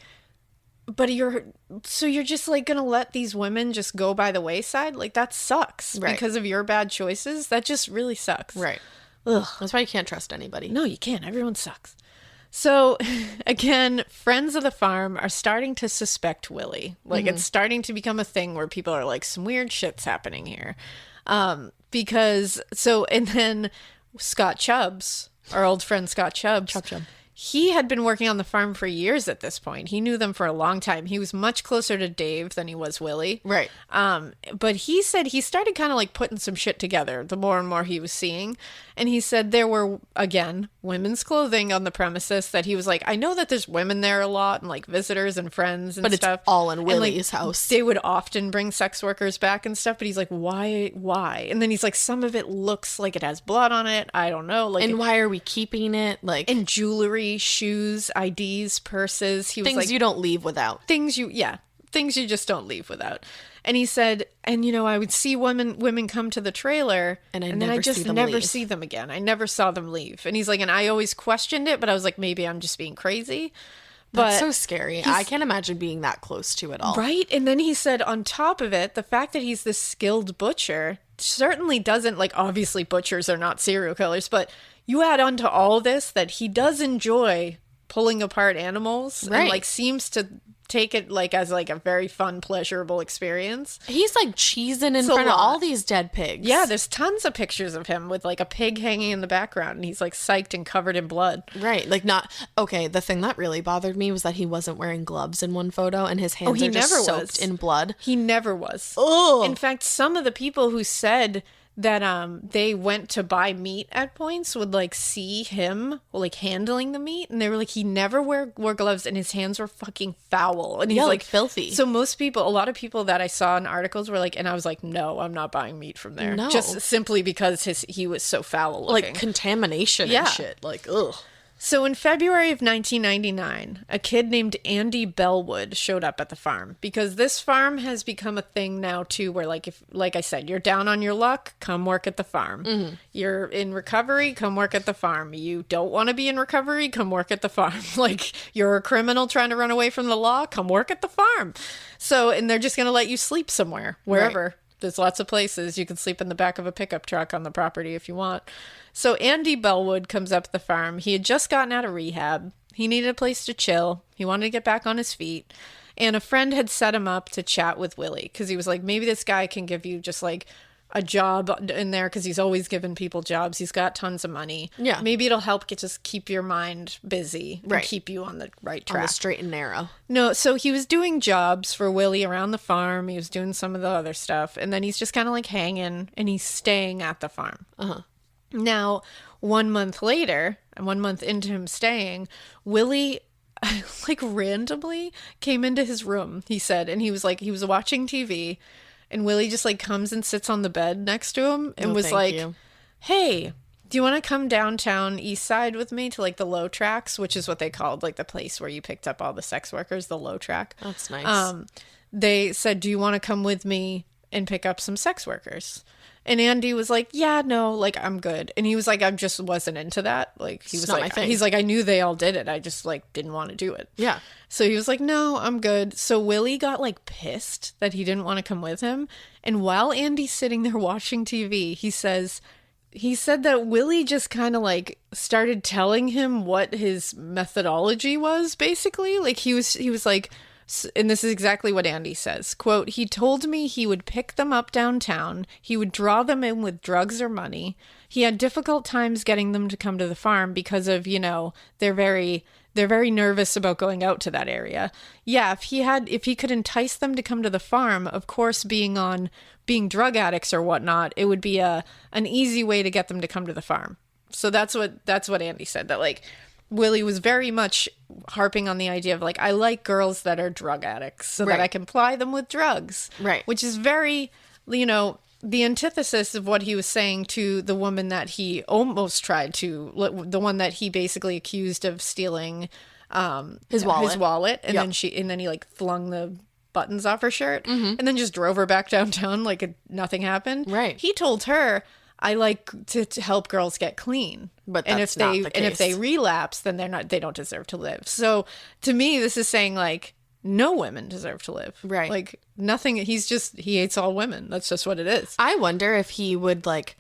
but you're just like going to let these women just go by the wayside? Like, that sucks. Right. Because of your bad choices. That just really sucks. Right. Ugh. That's why you can't trust anybody. No, you can't. Everyone sucks. So, again, friends of the farm are starting to suspect Willie. Like, it's starting to become a thing where people are like, some weird shit's happening here. And then Scott Chubbs, our old friend Scott Chubbs. Chubb. He had been working on the farm for years at this point. He knew them for a long time. He was much closer to Dave than he was Willie. Right. But he said he started kind of like putting some shit together the more and more he was seeing. And he said there were, again, women's clothing on the premises that he was like, I know that there's women there a lot and like visitors and friends and But stuff. it's all in And, like, Willie's house. They would often bring sex workers back and stuff. But he's like, why? And then he's like, some of it looks like it has blood on it. I don't know. Like, And why are we keeping it? Like, and jewelry, shoes, IDs, purses. He was things like, you don't leave without. things you just don't leave without. And he said, and I would see women come to the trailer, And I then never I see just them never leave. see them again. I never saw them leave. And he's like, and I always questioned it, but I was like, maybe I'm just being crazy. But That's so scary. I can't imagine being that close to it all. right? And then he said, on top of it, the fact that he's this skilled butcher certainly doesn't, like, obviously butchers are not serial killers, but you add on to all this that he does enjoy pulling apart animals and, Right. like, seems to take it, like, as, like, a very fun, pleasurable experience. He's like cheesing in It's a front of lot. all these dead pigs. Yeah, there's tons of pictures of him with, like, a pig hanging in the background, and he's, like, psyched and covered in blood. Right. Like not okay, the thing that really bothered me was that he wasn't wearing gloves in one photo and his hands he are just never soaked was. in blood. He never was. Oh. In fact, some of the people who said that they went to buy meat at points would like see him like handling the meat, and they were like, he never wore gloves and his hands were fucking foul, and he's Yeah, like filthy. So a lot of people that I saw in articles were like, and I was like, no, I'm not buying meat from there. No. Just simply because he was so foul looking. Like contamination Yeah. and shit. Like, ugh. So in February of 1999, a kid named Andy Bellwood showed up at the farm, because this farm has become a thing now too, where like I said, you're down on your luck, come work at the farm. Mm-hmm. You're in recovery, come work at the farm. You don't want to be in recovery, come work at the farm. Like, you're a criminal trying to run away from the law, come work at the farm. So, and they're just going to let you sleep somewhere, wherever. Right. There's lots of places. You can sleep in the back of a pickup truck on the property if you want. So Andy Bellwood comes up the farm. He had just gotten out of rehab. He needed a place to chill. He wanted to get back on his feet. And a friend had set him up to chat with Willie, because he was like, maybe this guy can give you just like a job in there, because he's always giving people jobs. He's got tons of money. Yeah. Maybe it'll help just keep your mind busy and Right. keep you on the right On the track. straight and narrow. No, so he was doing jobs for Willie around the farm. He was doing some of the other stuff. And then he's just kind of like hanging, and he's staying at the farm. Uh-huh. Now, 1 month later, and 1 month into him staying, Willie like randomly came into his room, he said, and he was watching TV, and Willie just like comes and sits on the bed next to him and No, was thank like, you. hey, do you want to come downtown east side with me to like the low tracks, which is what they called like the place where you picked up all the sex workers, the low track. That's nice. They said, do you want to come with me and pick up some sex workers? And Andy was like, yeah, no, like, I'm good. And he was like, I just wasn't into that. Like, he It's was not my like, thing. he's like, I knew they all did it. I just like didn't want to do it. Yeah. So he was like, no, I'm good. So Willie got like pissed that he didn't want to come with him. And while Andy's sitting there watching TV, he said that Willie just kind of like started telling him what his methodology was, basically. Like he was like, and this is exactly what Andy says, quote, he told me he would pick them up downtown. He would draw them in with drugs or money. He had difficult times getting them to come to the farm because of, you know, they're very nervous about going out to that area. Yeah, if he could entice them to come to the farm, of course, being drug addicts or whatnot, it would be an easy way to get them to come to the farm. So that's what Andy said, that like Willie was very much harping on the idea of like, I like girls that are drug addicts so that I can ply them with drugs. Right. Which is very, you know, the antithesis of what he was saying to the woman that he almost tried to, the one that he basically accused of stealing His wallet. and then he like flung the buttons off her shirt and then just drove her back downtown like nothing happened. Right. He told her, I like to help girls get clean. But and that's if not they the and if they case. relapse, then they don't deserve to live. So to me, this is saying like no women deserve to live. Right. Like nothing. He hates all women. That's just what it is. I wonder if he would like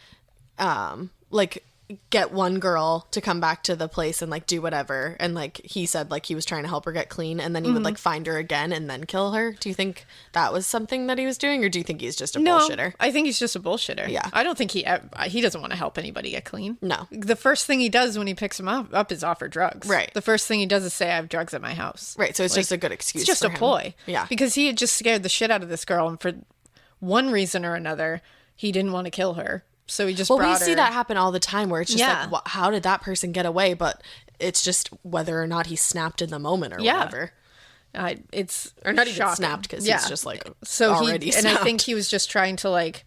get one girl to come back to the place and like do whatever, and like he said like he was trying to help her get clean, and then he would like find her again and then kill her. Do you think that was something that he was doing, or do you think he's just a bullshitter? I think he's just a bullshitter. Yeah. I don't think he doesn't want to help anybody get clean. No. The first thing he does when he picks him up is offer drugs. Right. The first thing he does is say, I have drugs at my house. Right, so it's just a good excuse. It's just for a him. ploy. Yeah. Because he had just scared the shit out of this girl, and for one reason or another, he didn't want to kill her. So he just brought her. We see that happen all the time where it's just Yeah. like, how did that person get away? But it's just whether or not he snapped in the moment or whatever. It's Or not even shocking. snapped, because he's just like so already and I snapped. think he was just trying to like,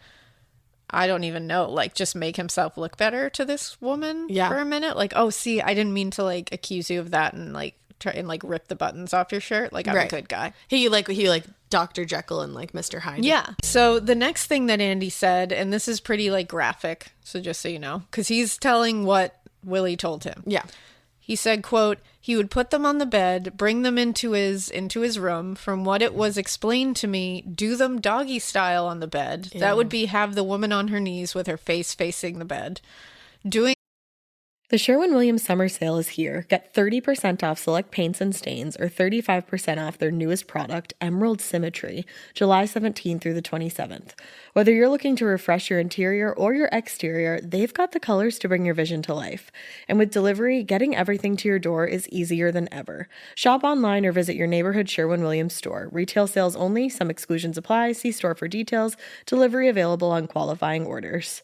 I don't even know, like just make himself look better to this woman for a minute. Like, oh, see, I didn't mean to like accuse you of that and like try and like rip the buttons off your shirt. Like I'm a good guy. He like Dr. Jekyll and like Mr. Hyde. Yeah. So the next thing that Andy said, and this is pretty like graphic, so just so you know, because he's telling what Willie told him. Yeah. He said, quote, he would put them on the bed, bring them into his room. From what it was explained to me, do them doggy style on the bed. Ew. That would be have the woman on her knees with her face facing the bed. Doing The Sherwin-Williams summer sale is here. Get 30% off select paints and stains or 35% off their newest product, Emerald Symmetry, July 17th through the 27th. Whether you're looking to refresh your interior or your exterior, they've got the colors to bring your vision to life. And with delivery, getting everything to your door is easier than ever. Shop online or visit your neighborhood Sherwin-Williams store. Retail sales only. Some exclusions apply. See store for details. Delivery available on qualifying orders.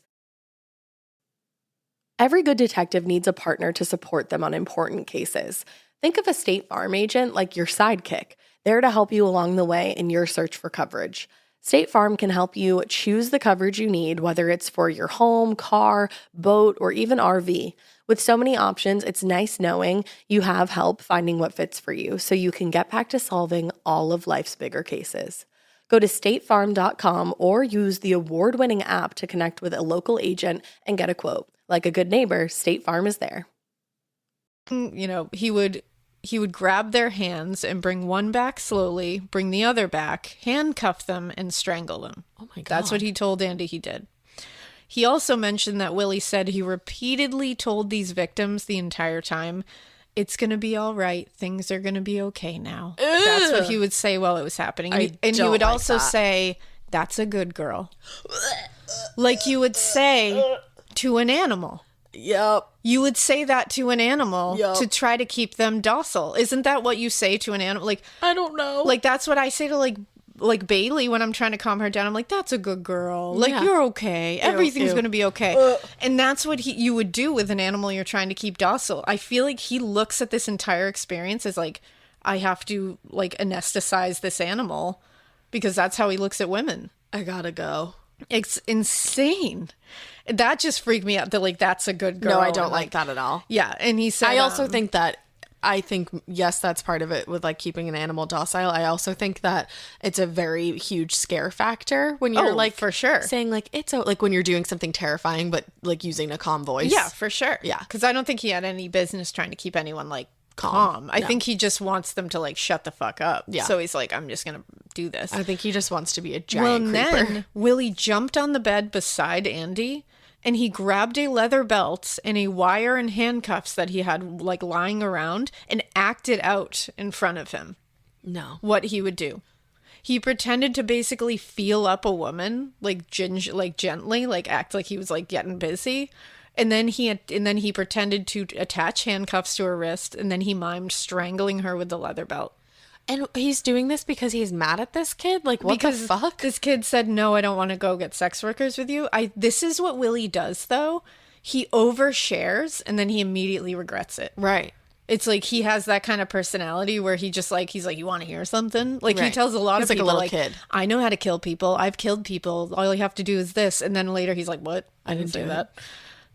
Every good detective needs a partner to support them on important cases. Think of a State Farm agent like your sidekick, there to help you along the way in your search for coverage. State Farm can help you choose the coverage you need, whether it's for your home, car, boat, or even RV. With so many options, it's nice knowing you have help finding what fits for you so you can get back to solving all of life's bigger cases. Go to statefarm.com or use the award-winning app to connect with a local agent and get a quote. Like a good neighbor, State Farm is there. you know, he would grab their hands and bring one back slowly, bring the other back, handcuff them, and strangle them. Oh my God. That's what he told Andy he did. He also mentioned that Willie said he repeatedly told these victims the entire time, it's going to be all right. Things are going to be okay now. Ugh. That's what he would say while it was happening. And he would also say, that's a good girl. Like you would say to an animal. Yep. You would say that to an animal Yep. to try to keep them docile. Isn't that what you say to an animal? Like, I don't know. like that's what I say to like Bailey when I'm trying to calm her down. I'm like, that's a good girl. Like, Yeah. you're okay. Everything's ew. going to be okay. And that's what you would do with an animal you're trying to keep docile. I feel like he looks at this entire experience as like, I have to like anesthetize this animal because that's how he looks at women. I gotta go. It's insane. That just freaked me out. That like that's a good girl. No, I don't like that at all. Yeah, and he said I also think that yes, that's part of it with like keeping an animal docile. I also think that it's a very huge scare factor when you're like for sure saying like it's like when you're doing something terrifying but like using a calm voice. Yeah, for sure. Yeah, because I don't think he had any business trying to keep anyone like calm. I think he just wants them to like shut the fuck up. Yeah. So he's like, I'm just gonna do this. I think he just wants to be a giant creeper. Then Willie jumped on the bed beside Andy. And he grabbed a leather belt and a wire and handcuffs that he had like lying around and acted out in front of him. No. What he would do. He pretended to basically feel up a woman, like gently, like act like he was like getting busy. And then he pretended to attach handcuffs to her wrist, and then he mimed strangling her with the leather belt. And he's doing this because he's mad at this kid? Like, what the fuck? This kid said, no, I don't want to go get sex workers with you. This is what Willie does, though. He overshares, and then he immediately regrets it. Right. It's like he has that kind of personality where he's like, you want to hear something? Like, he tells a lot of people, like a little kid. I know how to kill people. I've killed people. All you have to do is this. And then later he's like, what? I didn't say that.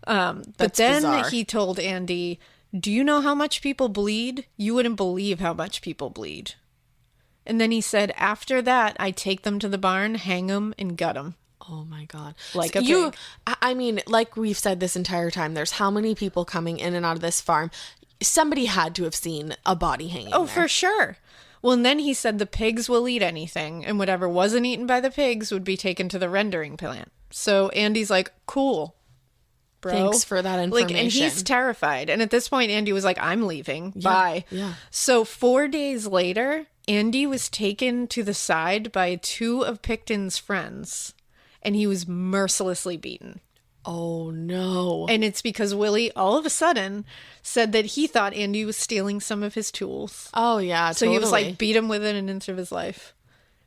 But then bizarre. He told Andy, do you know how much people bleed? You wouldn't believe how much people bleed. And then he said, after that, I take them to the barn, hang them, and gut them. Oh my God. Like a pig. I mean, like we've said this entire time, there's how many people coming in and out of this farm. Somebody had to have seen a body hanging Oh, there. for sure. Well, and then he said the pigs will eat anything, and whatever wasn't eaten by the pigs would be taken to the rendering plant. So Andy's like, cool, bro. Thanks for that information. Like, and he's terrified. And at this point, Andy was like, I'm leaving. Bye. Yeah. So 4 days later, Andy was taken to the side by 2 of Pickton's friends, and he was mercilessly beaten. Oh, no. And it's because Willie, all of a sudden, said that he thought Andy was stealing some of his tools. Oh, yeah, So he was like, beat him within an inch of his life.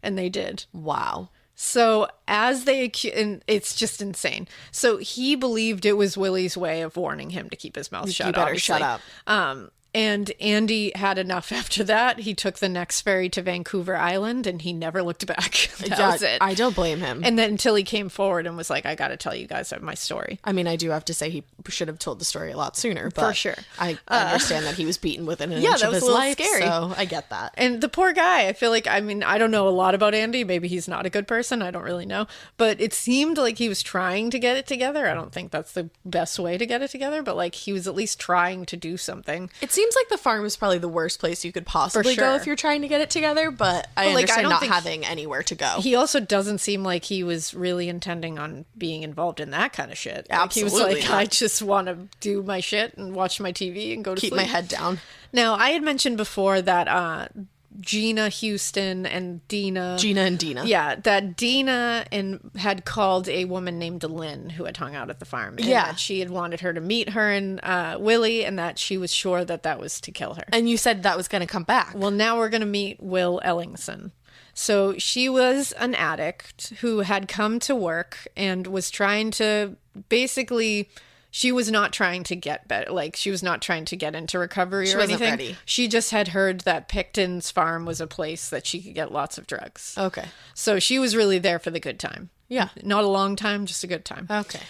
And they did. Wow. So and it's just insane. So he believed it was Willie's way of warning him to keep his mouth shut. You better obviously. shut up. And Andy had enough after that. He took the next ferry to Vancouver Island and he never looked back. That was it. I don't blame him. And then until he came forward and was like, I got to tell you guys my story. I mean, I do have to say he should have told the story a lot sooner. But for sure. I understand that he was beaten within an inch of his life. Scary. So I get that. And the poor guy, I feel like, I mean, I don't know a lot about Andy. Maybe he's not a good person. I don't really know. But it seemed like he was trying to get it together. I don't think that's the best way to get it together. But like he was at least trying to do something. It seems like the farm is probably the worst place you could possibly go if you're trying to get it together, but I understand not having anywhere to go. He also doesn't seem like he was really intending on being involved in that kind of shit. Absolutely. Like, he was like, I just want to do my shit and watch my TV and go to sleep. Keep my head down. Now, I had mentioned before that Gina Houston and Dina. Yeah, that Dina had called a woman named Lynn who had hung out at the farm. And that she had wanted her to meet her and Willie, and that she was sure that was to kill her. And you said that was going to come back. Well, now we're going to meet Will Ellingson. So she was an addict who had come to work and was trying to basically... She was not trying to get better. Like, she was not trying to get into recovery or anything. Ready. She just had heard that Pickton's farm was a place that she could get lots of drugs. Okay. So she was really there for the good time. Yeah. Not a long time, just a good time. Okay.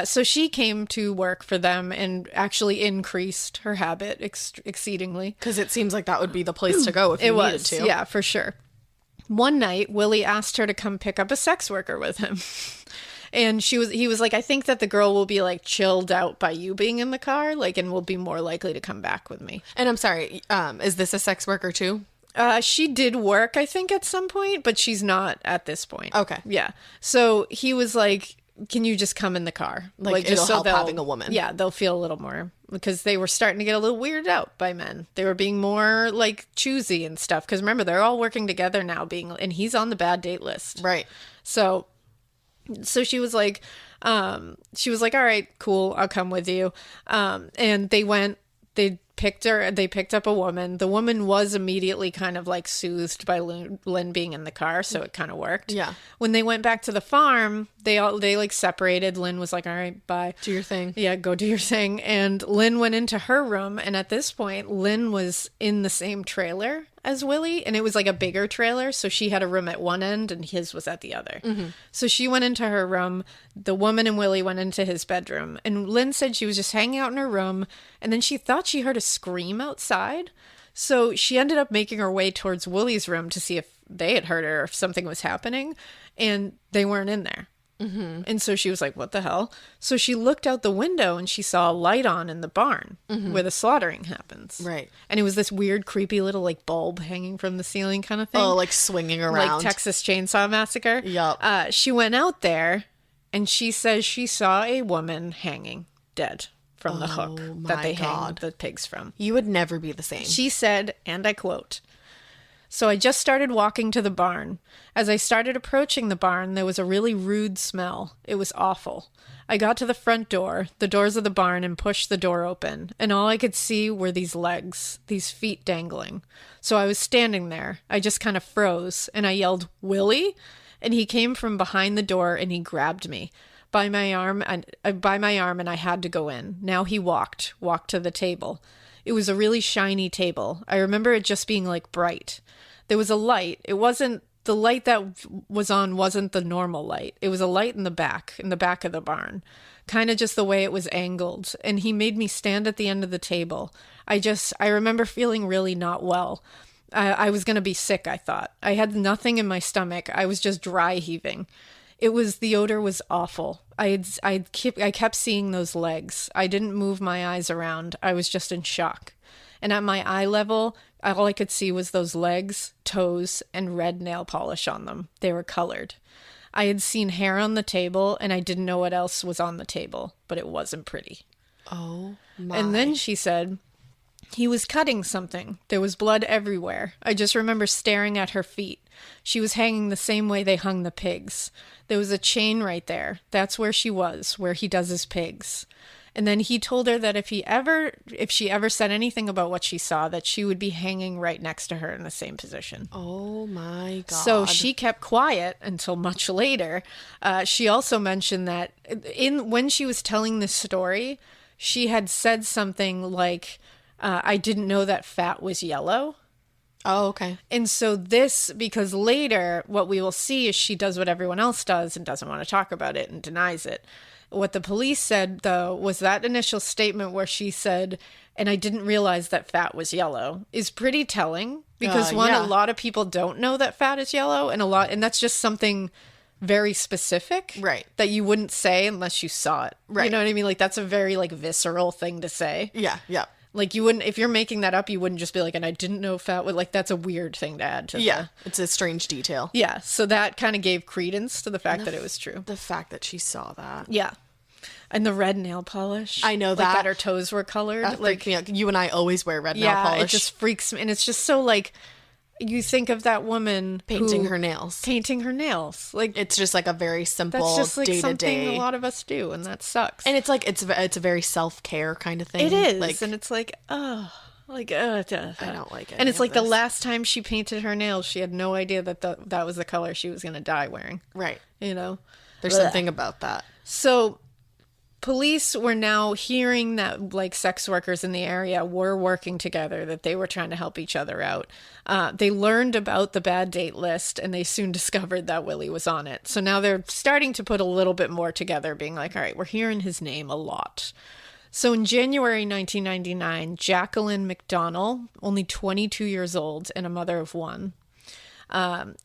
So she came to work for them and actually increased her habit exceedingly. Because it seems like that would be the place to go if you needed to. Yeah, for sure. One night, Willie asked her to come pick up a sex worker with him. And he was like, I think that the girl will be like chilled out by you being in the car, like, and will be more likely to come back with me. And I'm sorry, is this a sex worker too? She did work, I think, at some point, but she's not at this point. Okay. Yeah. So he was like, can you just come in the car? Like just it'll help having a woman. Yeah, they'll feel a little more, because they were starting to get a little weirded out by men. They were being more like choosy and stuff. Because remember, they're all working together now, and he's on the bad date list. Right. So she was like, all right, cool, I'll come with you. And they picked up a woman. The woman was immediately kind of like soothed by Lynn being in the car, so it kind of worked. Yeah. When they went back to the farm, they like separated. Lynn was like, all right, bye. Do your thing. Yeah, go do your thing. And Lynn went into her room, and at this point, Lynn was in the same trailer as Willie, and it was like a bigger trailer. So she had a room at one end and his was at the other. So she went into her room. The woman and Willie went into his bedroom. And Lynn said she was just hanging out in her room. And then she thought she heard a scream outside. So she ended up making her way towards Willie's room to see if they had heard her or if something was happening. And they weren't in there. And so she was like, what the hell? So she looked out the window and she saw a light on in the barn where the slaughtering happens. Right. And it was this weird, creepy little like bulb hanging from the ceiling kind of thing. Oh, like swinging around. Like Texas Chainsaw Massacre. Yup. She went out there and she says she saw a woman hanging dead from the hook that they hang the pigs from. You would never be the same. She said, and I quote, "So I just started walking to the barn. As I started approaching the barn, there was a really rude smell. It was awful. I got to the front door, the doors of the barn, and pushed the door open, and all I could see were these legs, these feet dangling. So I was standing there. I just kind of froze, and I yelled, 'Willie?' And he came from behind the door, and he grabbed me by my arm, and I had to go in. Now he walked to the table. It was a really shiny table. I remember it just being like bright. There was a light. It wasn't the light that was on wasn't the normal light. It was a light in the back of the barn, kind of just the way it was angled. And he made me stand at the end of the table. I remember feeling really not well. I was going to be sick, I thought. I had nothing in my stomach. I was just dry heaving. The odor was awful. I kept seeing those legs. I didn't move my eyes around. I was just in shock. And at my eye level, all I could see was those legs, toes, and red nail polish on them. They were colored. I had seen hair on the table, and I didn't know what else was on the table, but it wasn't pretty." Oh, my. And then she said, "He was cutting something. There was blood everywhere. I just remember staring at her feet. She was hanging the same way they hung the pigs. There was a chain right there. That's where she was, where he does his pigs." And then he told her that if she ever said anything about what she saw, that she would be hanging right next to her in the same position. Oh my God. So she kept quiet until much later. She also mentioned that when she was telling this story, she had said something like, "I didn't know that fat was yellow." Oh, okay. And so because later what we will see is she does what everyone else does and doesn't want to talk about it and denies it. What the police said, though, was that initial statement where she said, "And I didn't realize that fat was yellow," is pretty telling because a lot of people don't know that fat is yellow, and that's just something very specific, right? That you wouldn't say unless you saw it, right? You know what I mean? Like that's a very like visceral thing to say. Yeah, yeah. Like you wouldn't, if you're making that up, you wouldn't just be like, "And I didn't know fat would," like that's a weird thing to add to. It's a strange detail. Yeah, so that kind of gave credence to the fact that it was true. The fact that she saw that. Yeah. And the red nail polish. I know like that her toes were colored. Like you and I always wear red nail polish. Yeah, it just freaks me. And it's just so like, you think of that woman painting her nails. Like it's just like a very simple that's just like day-to-day. Something a lot of us do, and that sucks. And it's like it's a very self-care kind of thing. It is, like, and it's like I don't like it. And it's like the last time she painted her nails, she had no idea that that was the color she was going to die wearing. Right. You know, there's something about that. So. Police were now hearing that like sex workers in the area were working together, that they were trying to help each other out. They learned about the bad date list and they soon discovered that Willie was on it. So now they're starting to put a little bit more together, being like, all right, we're hearing his name a lot. So in January 1999, Jacqueline McDonnell, only 22 years old and a mother of one,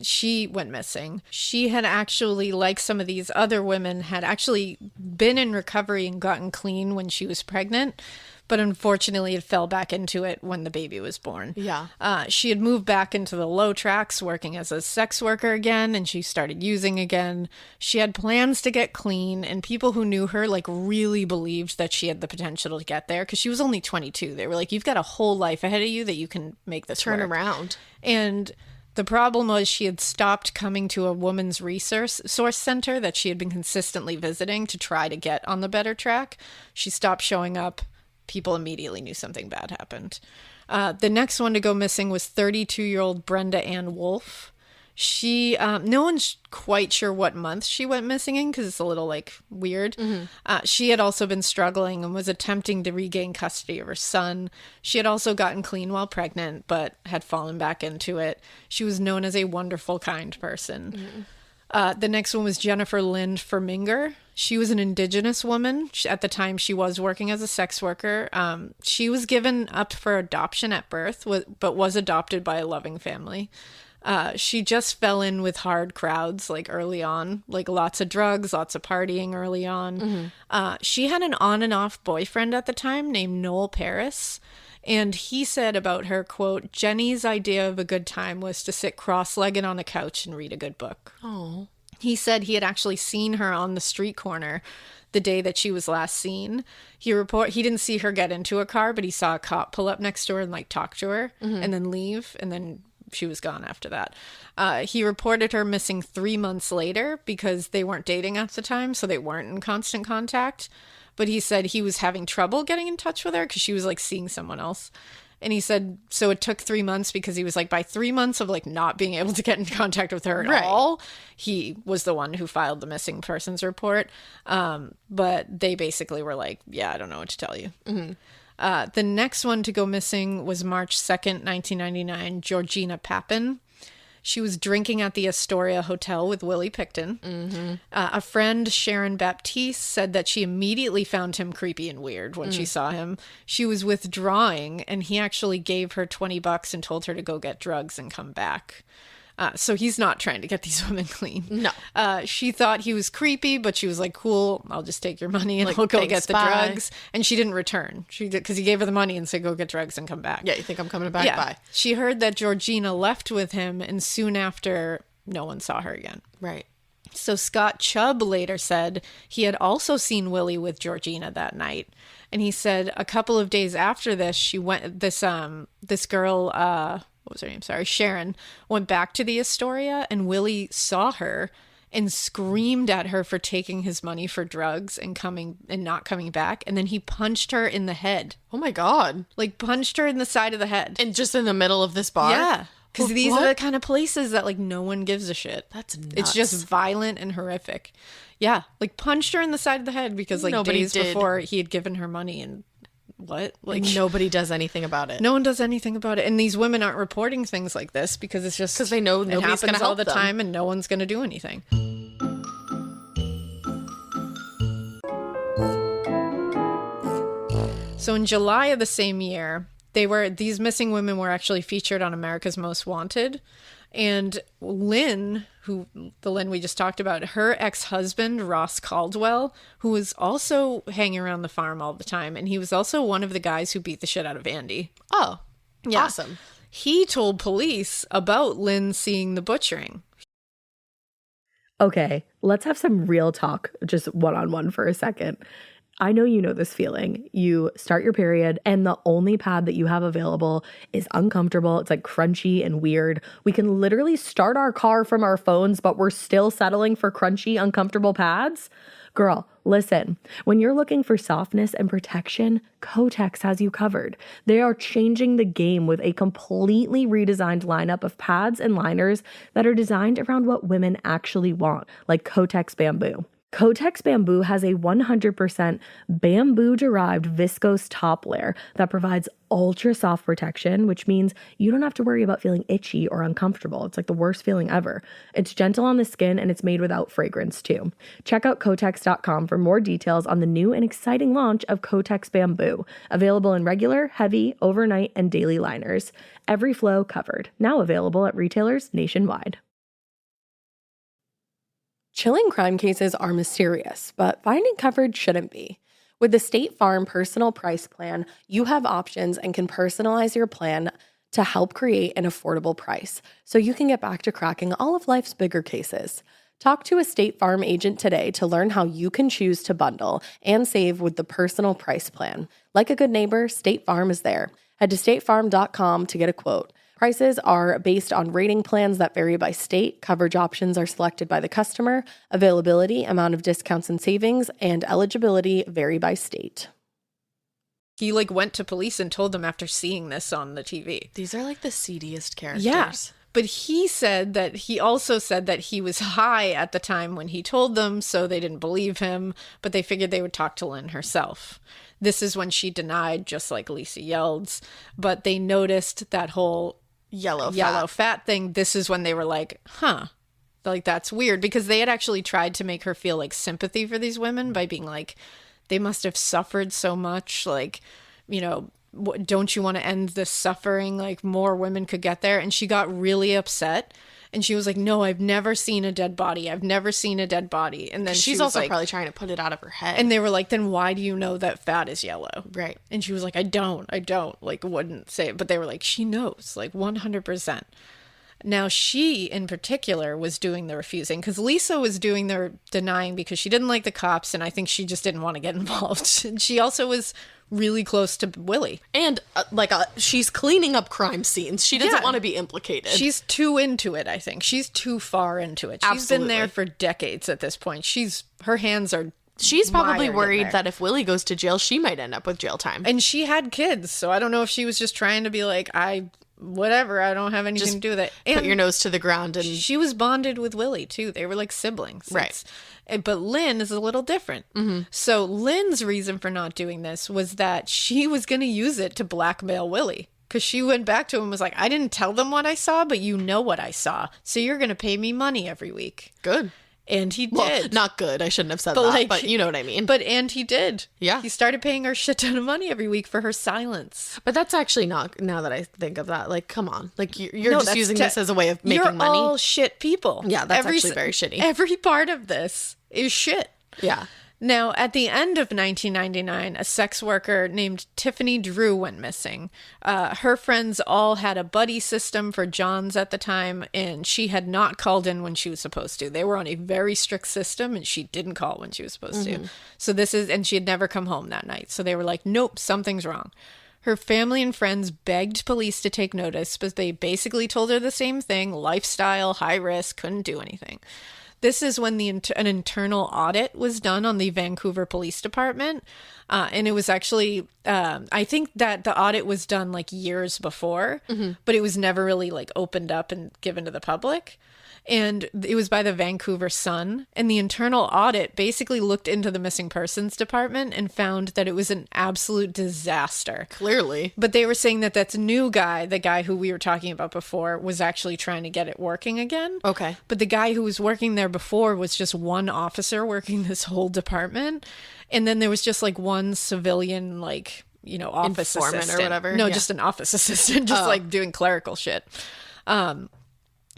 she went missing. She had actually, like some of these other women, had actually been in recovery and gotten clean when she was pregnant, but unfortunately it fell back into it when the baby was born. Yeah. She had moved back into the low tracks working as a sex worker again, and she started using again. She had plans to get clean, and people who knew her like really believed that she had the potential to get there because she was only 22. They were like, you've got a whole life ahead of you that you can make this turn work. around. And the problem was she had stopped coming to a woman's resource center that she had been consistently visiting to try to get on the better track. She stopped showing up. People immediately knew something bad happened. The next one to go missing was 32-year-old Brenda Ann Wolfe. She, no one's quite sure what month she went missing in because it's a little like weird. She had also been struggling and was attempting to regain custody of her son. She had also gotten clean while pregnant, but had fallen back into it. She was known as a wonderful, kind person. The next one was Jennifer Lynn Ferminger. She was an Indigenous woman. At the time, she was working as a sex worker. She was given up for adoption at birth, but was adopted by a loving family. She just fell in with hard crowds, like early on, like lots of drugs, lots of partying early on. She had an on and off boyfriend at the time named Noel Paris. And he said about her, quote, Jenny's idea of a good time was to sit cross-legged on a couch and read a good book. Oh. He said he had actually seen her on the street corner the day that she was last seen. He didn't see her get into a car, but he saw a cop pull up next to her and like talk to her and then leave. And then she was gone after that. He reported her missing 3 months later because they weren't dating at the time, so they weren't in constant contact. But he said he was having trouble getting in touch with her because she was like seeing someone else. And he said, so it took 3 months because he was like, by 3 months of like not being able to get in contact with her at all, he was the one who filed the missing persons report. But they basically were like, yeah, I don't know what to tell you. The next one to go missing was March 2nd, 1999, Georgina Papin. She was drinking at the Astoria Hotel with Willie Pickton. A friend, Sharon Baptiste, said that she immediately found him creepy and weird when she saw him. She was withdrawing, and he actually gave her $20 and told her to go get drugs and come back. So he's not trying to get these women clean. No. She thought he was creepy, but she was like, cool, I'll just take your money and Like, I'll go thanks, get the bye. drugs. And she didn't return. She did because he gave her the money and said, go get drugs and come back. Yeah, you think I'm coming back? Yeah. Bye. She heard that Georgina left with him, and soon after, no one saw her again. Right. So Scott Chubb later said he had also seen Willie with Georgina that night. And he said a couple of days after this, this girl, what was her name? Sorry, Sharon, went back to the Astoria, and Willie saw her and screamed at her for taking his money for drugs and not coming back. And then he punched her in the head. Oh my God. Like punched her in the side of the head. And just in the middle of this bar? Yeah. Because these What? are the kind of places that like no one gives a shit. That's nuts. It's just violent and horrific. Yeah. Like punched her in the side of the head because like Nobody days did. before he had given her money and what? Like nobody does anything about it. no one does anything about it. And these women aren't reporting things like this because it's just Because they know it nobody's going happens to all help the them. time and no one's going to do anything. So in July of the same year, these missing women were actually featured on America's Most Wanted. And Lynn, the Lynn we just talked about, her ex-husband, Ross Caldwell, who was also hanging around the farm all the time. And he was also one of the guys who beat the shit out of Andy. Oh, Yeah. awesome. He told police about Lynn seeing the butchering. Okay, let's have some real talk, just one-on-one for a second. I know you know this feeling. You start your period and the only pad that you have available is uncomfortable. It's like crunchy and weird. We can literally start our car from our phones, but we're still settling for crunchy, uncomfortable pads. Girl, listen, when you're looking for softness and protection, Kotex has you covered. They are changing the game with a completely redesigned lineup of pads and liners that are designed around what women actually want, like Kotex Bamboo. Kotex Bamboo has a 100% bamboo-derived viscose top layer that provides ultra-soft protection, which means you don't have to worry about feeling itchy or uncomfortable. It's like the worst feeling ever. It's gentle on the skin and it's made without fragrance too. Check out Kotex.com for more details on the new and exciting launch of Kotex Bamboo, available in regular, heavy, overnight, and daily liners. Every flow covered. Now available at retailers nationwide. Chilling crime cases are mysterious, but finding coverage shouldn't be. With the State Farm Personal Price Plan, you have options and can personalize your plan to help create an affordable price so you can get back to cracking all of life's bigger cases. Talk to a State Farm agent today to learn how you can choose to bundle and save with the Personal Price Plan. Like a good neighbor, State Farm is there. Head to statefarm.com to get a quote. Prices are based on rating plans that vary by state. Coverage options are selected by the customer. Availability, amount of discounts and savings, and eligibility vary by state. He like went to police and told them after seeing this on the TV. These are like the seediest characters. Yeah. But he also said that he was high at the time when he told them, so they didn't believe him, but they figured they would talk to Lynn herself. This is when she denied, just like Lisa Yelds, but they noticed that whole yellow fat thing. This is when they were like, huh, like that's weird, because they had actually tried to make her feel like sympathy for these women by being like, they must have suffered so much, like, you know, don't you want to end this suffering? Like more women could get there. And she got really upset. And she was like, no, I've never seen a dead body. I've never seen a dead body. And then she's also like, probably trying to put it out of her head. And they were like, then why do you know that fat is yellow? Right. And she was like, I don't, like wouldn't say it. But they were like, she knows, like 100%. Now, she in particular was doing the refusing, because Lisa was doing the denying because she didn't like the cops. And I think she just didn't want to get involved. And she also was really close to Willie. And she's cleaning up crime scenes. She doesn't want to be implicated. She's too into it, I think. She's too far into it. She's been there for decades at this point. Her hands are She's probably worried that if Willie goes to jail, she might end up with jail time. And she had kids, so I don't know if she was just trying to be like, whatever, I don't have anything to do with it. And put your nose to the ground. And she was bonded with Willie, too. They were like siblings. Right. But Lynn is a little different. Mm-hmm. So Lynn's reason for not doing this was that she was going to use it to blackmail Willie. Because she went back to him and was like, I didn't tell them what I saw, but you know what I saw. So you're going to pay me money every week. Good. And he did. Well, not good. I shouldn't have said that, but you know what I mean. And he did. Yeah. He started paying her a shit ton of money every week for her silence. But that's actually not, now that I think of that, like, come on. Like, you're just using this as a way of making money. You're all shit people. Yeah, that's actually very shitty. Every part of this is shit. Yeah. Now, at the end of 1999, a sex worker named Tiffany Drew went missing. Her friends all had a buddy system for Johns at the time, and she had not called in when she was supposed to. They were on a very strict system, and she didn't call when she was supposed to. So and she had never come home that night. So they were like, nope, something's wrong. Her family and friends begged police to take notice, but they basically told her the same thing: lifestyle, high risk, couldn't do anything. This is when an internal audit was done on the Vancouver Police Department. And it was actually, I think that the audit was done like years before, but it was never really like opened up and given to the public. And it was by the Vancouver Sun. And the internal audit basically looked into the missing persons department and found that it was an absolute disaster. Clearly. But they were saying that that's new guy, the guy who we were talking about before, was actually trying to get it working again. Okay. But the guy who was working there before was just one officer working this whole department. And then there was just like one civilian, like, you know, office informant assistant. Or whatever. No, just an office assistant, just like doing clerical shit.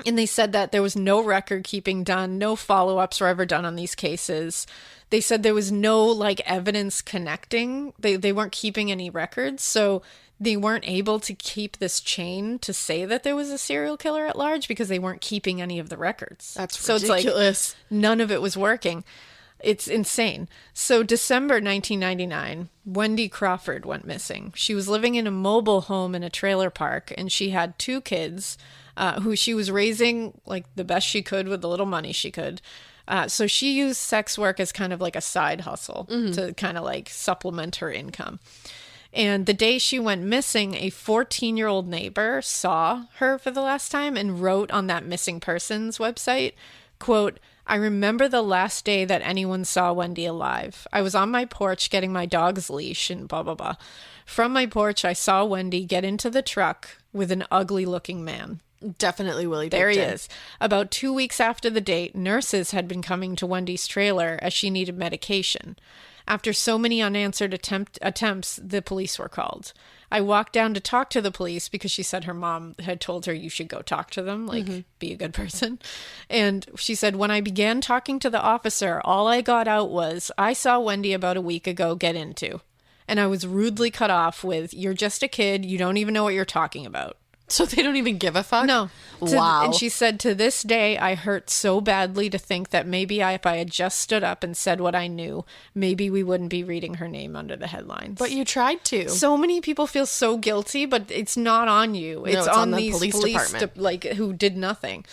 And they said that there was no record keeping done, no follow-ups were ever done on these cases. They said there was no like evidence connecting. They weren't keeping any records, so they weren't able to keep this chain to say that there was a serial killer at large because they weren't keeping any of the records. That's ridiculous. It's like none of it was working. It's insane. So December 1999, Wendy Crawford went missing. She was living in a mobile home in a trailer park, and she had 2 kids who she was raising like the best she could with the little money she could. So she used sex work as kind of like a side hustle to kind of like supplement her income. And the day she went missing, a 14-year-old neighbor saw her for the last time and wrote on that missing persons website, quote, I remember the last day that anyone saw Wendy alive. I was on my porch getting my dog's leash and blah, blah, blah. From my porch, I saw Wendy get into the truck with an ugly-looking man. Definitely Willie Pickton. There he is. About 2 weeks after the date, nurses had been coming to Wendy's trailer as she needed medication. After so many unanswered attempts, the police were called. I walked down to talk to the police because she said her mom had told her you should go talk to them, like, be a good person. And she said, when I began talking to the officer, all I got out was, I saw Wendy about a week ago get into. And I was rudely cut off with, you're just a kid, you don't even know what you're talking about. So they don't even give a fuck? No. Wow. And she said, to this day, I hurt so badly to think that maybe if I had just stood up and said what I knew, maybe we wouldn't be reading her name under the headlines. But you tried to. So many people feel so guilty, but it's not on you. It's on these police department. Who did nothing.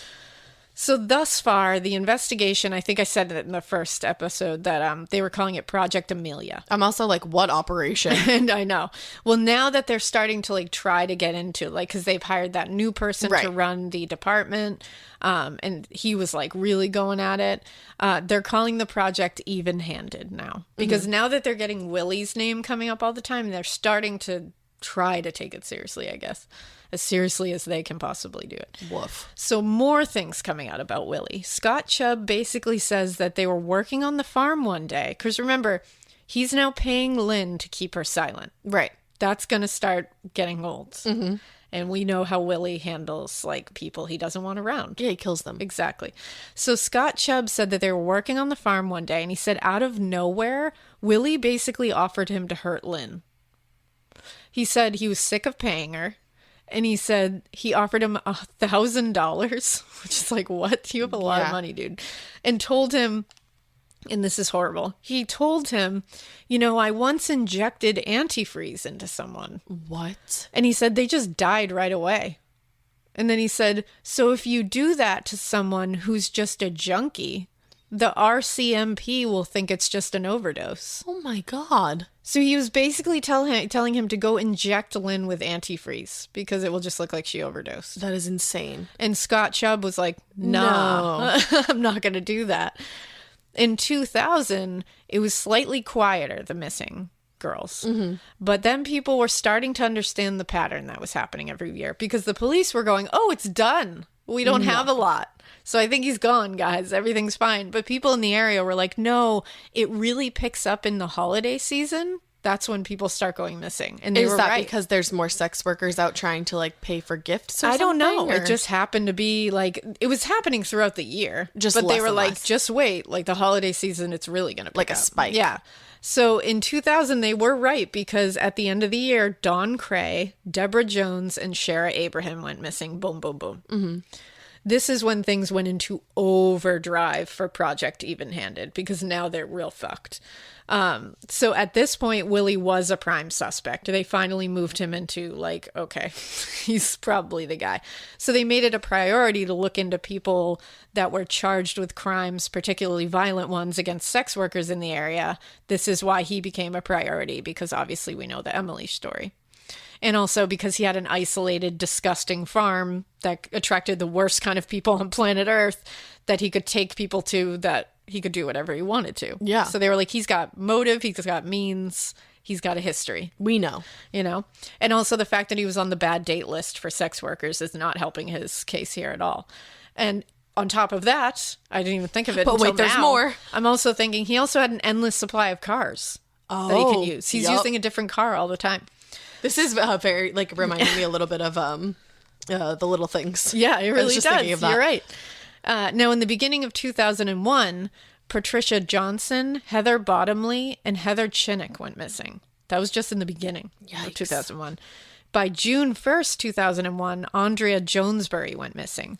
So thus far, the investigation, I think I said it in the first episode that they were calling it Project Amelia. I'm also like, what operation? And I know. Well, now that they're starting to like try to get into like, because they've hired that new person to run the department, and he was like really going at it. They're calling the project Even-Handed now, because now that they're getting Willie's name coming up all the time, they're starting to try to take it seriously, I guess. As seriously as they can possibly do it. Woof. So more things coming out about Willie. Scott Chubb basically says that they were working on the farm one day. Because remember, he's now paying Lynn to keep her silent. Right. That's going to start getting old. Mm-hmm. And we know how Willie handles like people he doesn't want around. Yeah, he kills them. Exactly. So Scott Chubb said that they were working on the farm one day. And he said out of nowhere, Willie basically offered him to hurt Lynn. He said he was sick of paying her. And he said he offered him $1,000, which is like, what? You have a lot of money, dude. And told him, and this is horrible, he told him, you know, I once injected antifreeze into someone. What? And he said they just died right away. And then he said, so if you do that to someone who's just a junkie, the RCMP will think it's just an overdose. Oh my God. So he was basically telling him to go inject Lynn with antifreeze because it will just look like she overdosed. That is insane. And Scott Chubb was like, nah, no. I'm not going to do that. In 2000, it was slightly quieter, the missing girls. Mm-hmm. But then people were starting to understand the pattern that was happening every year because the police were going, oh, it's done. We don't have a lot. So I think he's gone, guys. Everything's fine. But people in the area were like, no, it really picks up in the holiday season. That's when people start going missing. And they were right. Because there's more sex workers out trying to like pay for gifts or I don't know. Or? It just happened to be like, it was happening throughout the year. But they were like, just wait. Like the holiday season, it's really going to pick like up. A spike. Yeah. So in 2000, they were right because at the end of the year, Dawn Cray, Debra Jones, and Shara Abraham went missing. Boom, boom, boom. Mm-hmm. This is when things went into overdrive for Project Even-Handed because now they're real fucked. So at this point, Willie was a prime suspect. They finally moved him into like, okay, he's probably the guy. So they made it a priority to look into people that were charged with crimes, particularly violent ones against sex workers in the area. This is why he became a priority because obviously we know the Emily story. And also because he had an isolated, disgusting farm that attracted the worst kind of people on planet Earth that he could take people to that he could do whatever he wanted to. Yeah. So they were like, he's got motive, he's got means, he's got a history. We know. You know? And also the fact that he was on the bad date list for sex workers is not helping his case here at all. And on top of that, I didn't even think of it. But wait, there's more. I'm also thinking he also had an endless supply of cars that he can use. He's using a different car all the time. This is very, like, reminding me a little bit of The Little Things. Yeah, it really does. You're right. Now, in the beginning of 2001, Patricia Johnson, Heather Bottomley, and Heather Chinnock went missing. That was just in the beginning of 2001. By June 1st, 2001, Andrea Jonesbury went missing.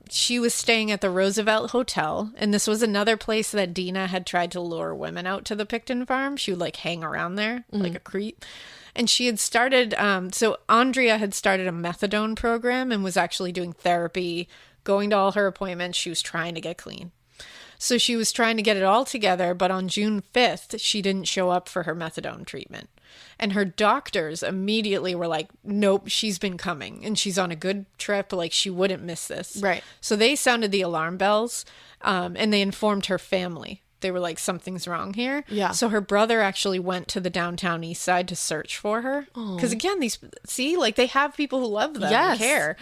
She was staying at the Roosevelt Hotel, and this was another place that Dina had tried to lure women out to the Pickton farm. She would, like, hang around there like a creep. And she had started, so Andrea had started a methadone program and was actually doing therapy, going to all her appointments. She was trying to get clean. So she was trying to get it all together, but on June 5th, she didn't show up for her methadone treatment. And her doctors immediately were like, nope, she's been coming and she's on a good trip. Like, she wouldn't miss this. Right. So they sounded the alarm bells, and they informed her family. They were like, something's wrong here. Yeah. So her brother actually went to the downtown east side to search for her. Because again, they have people who love them and care.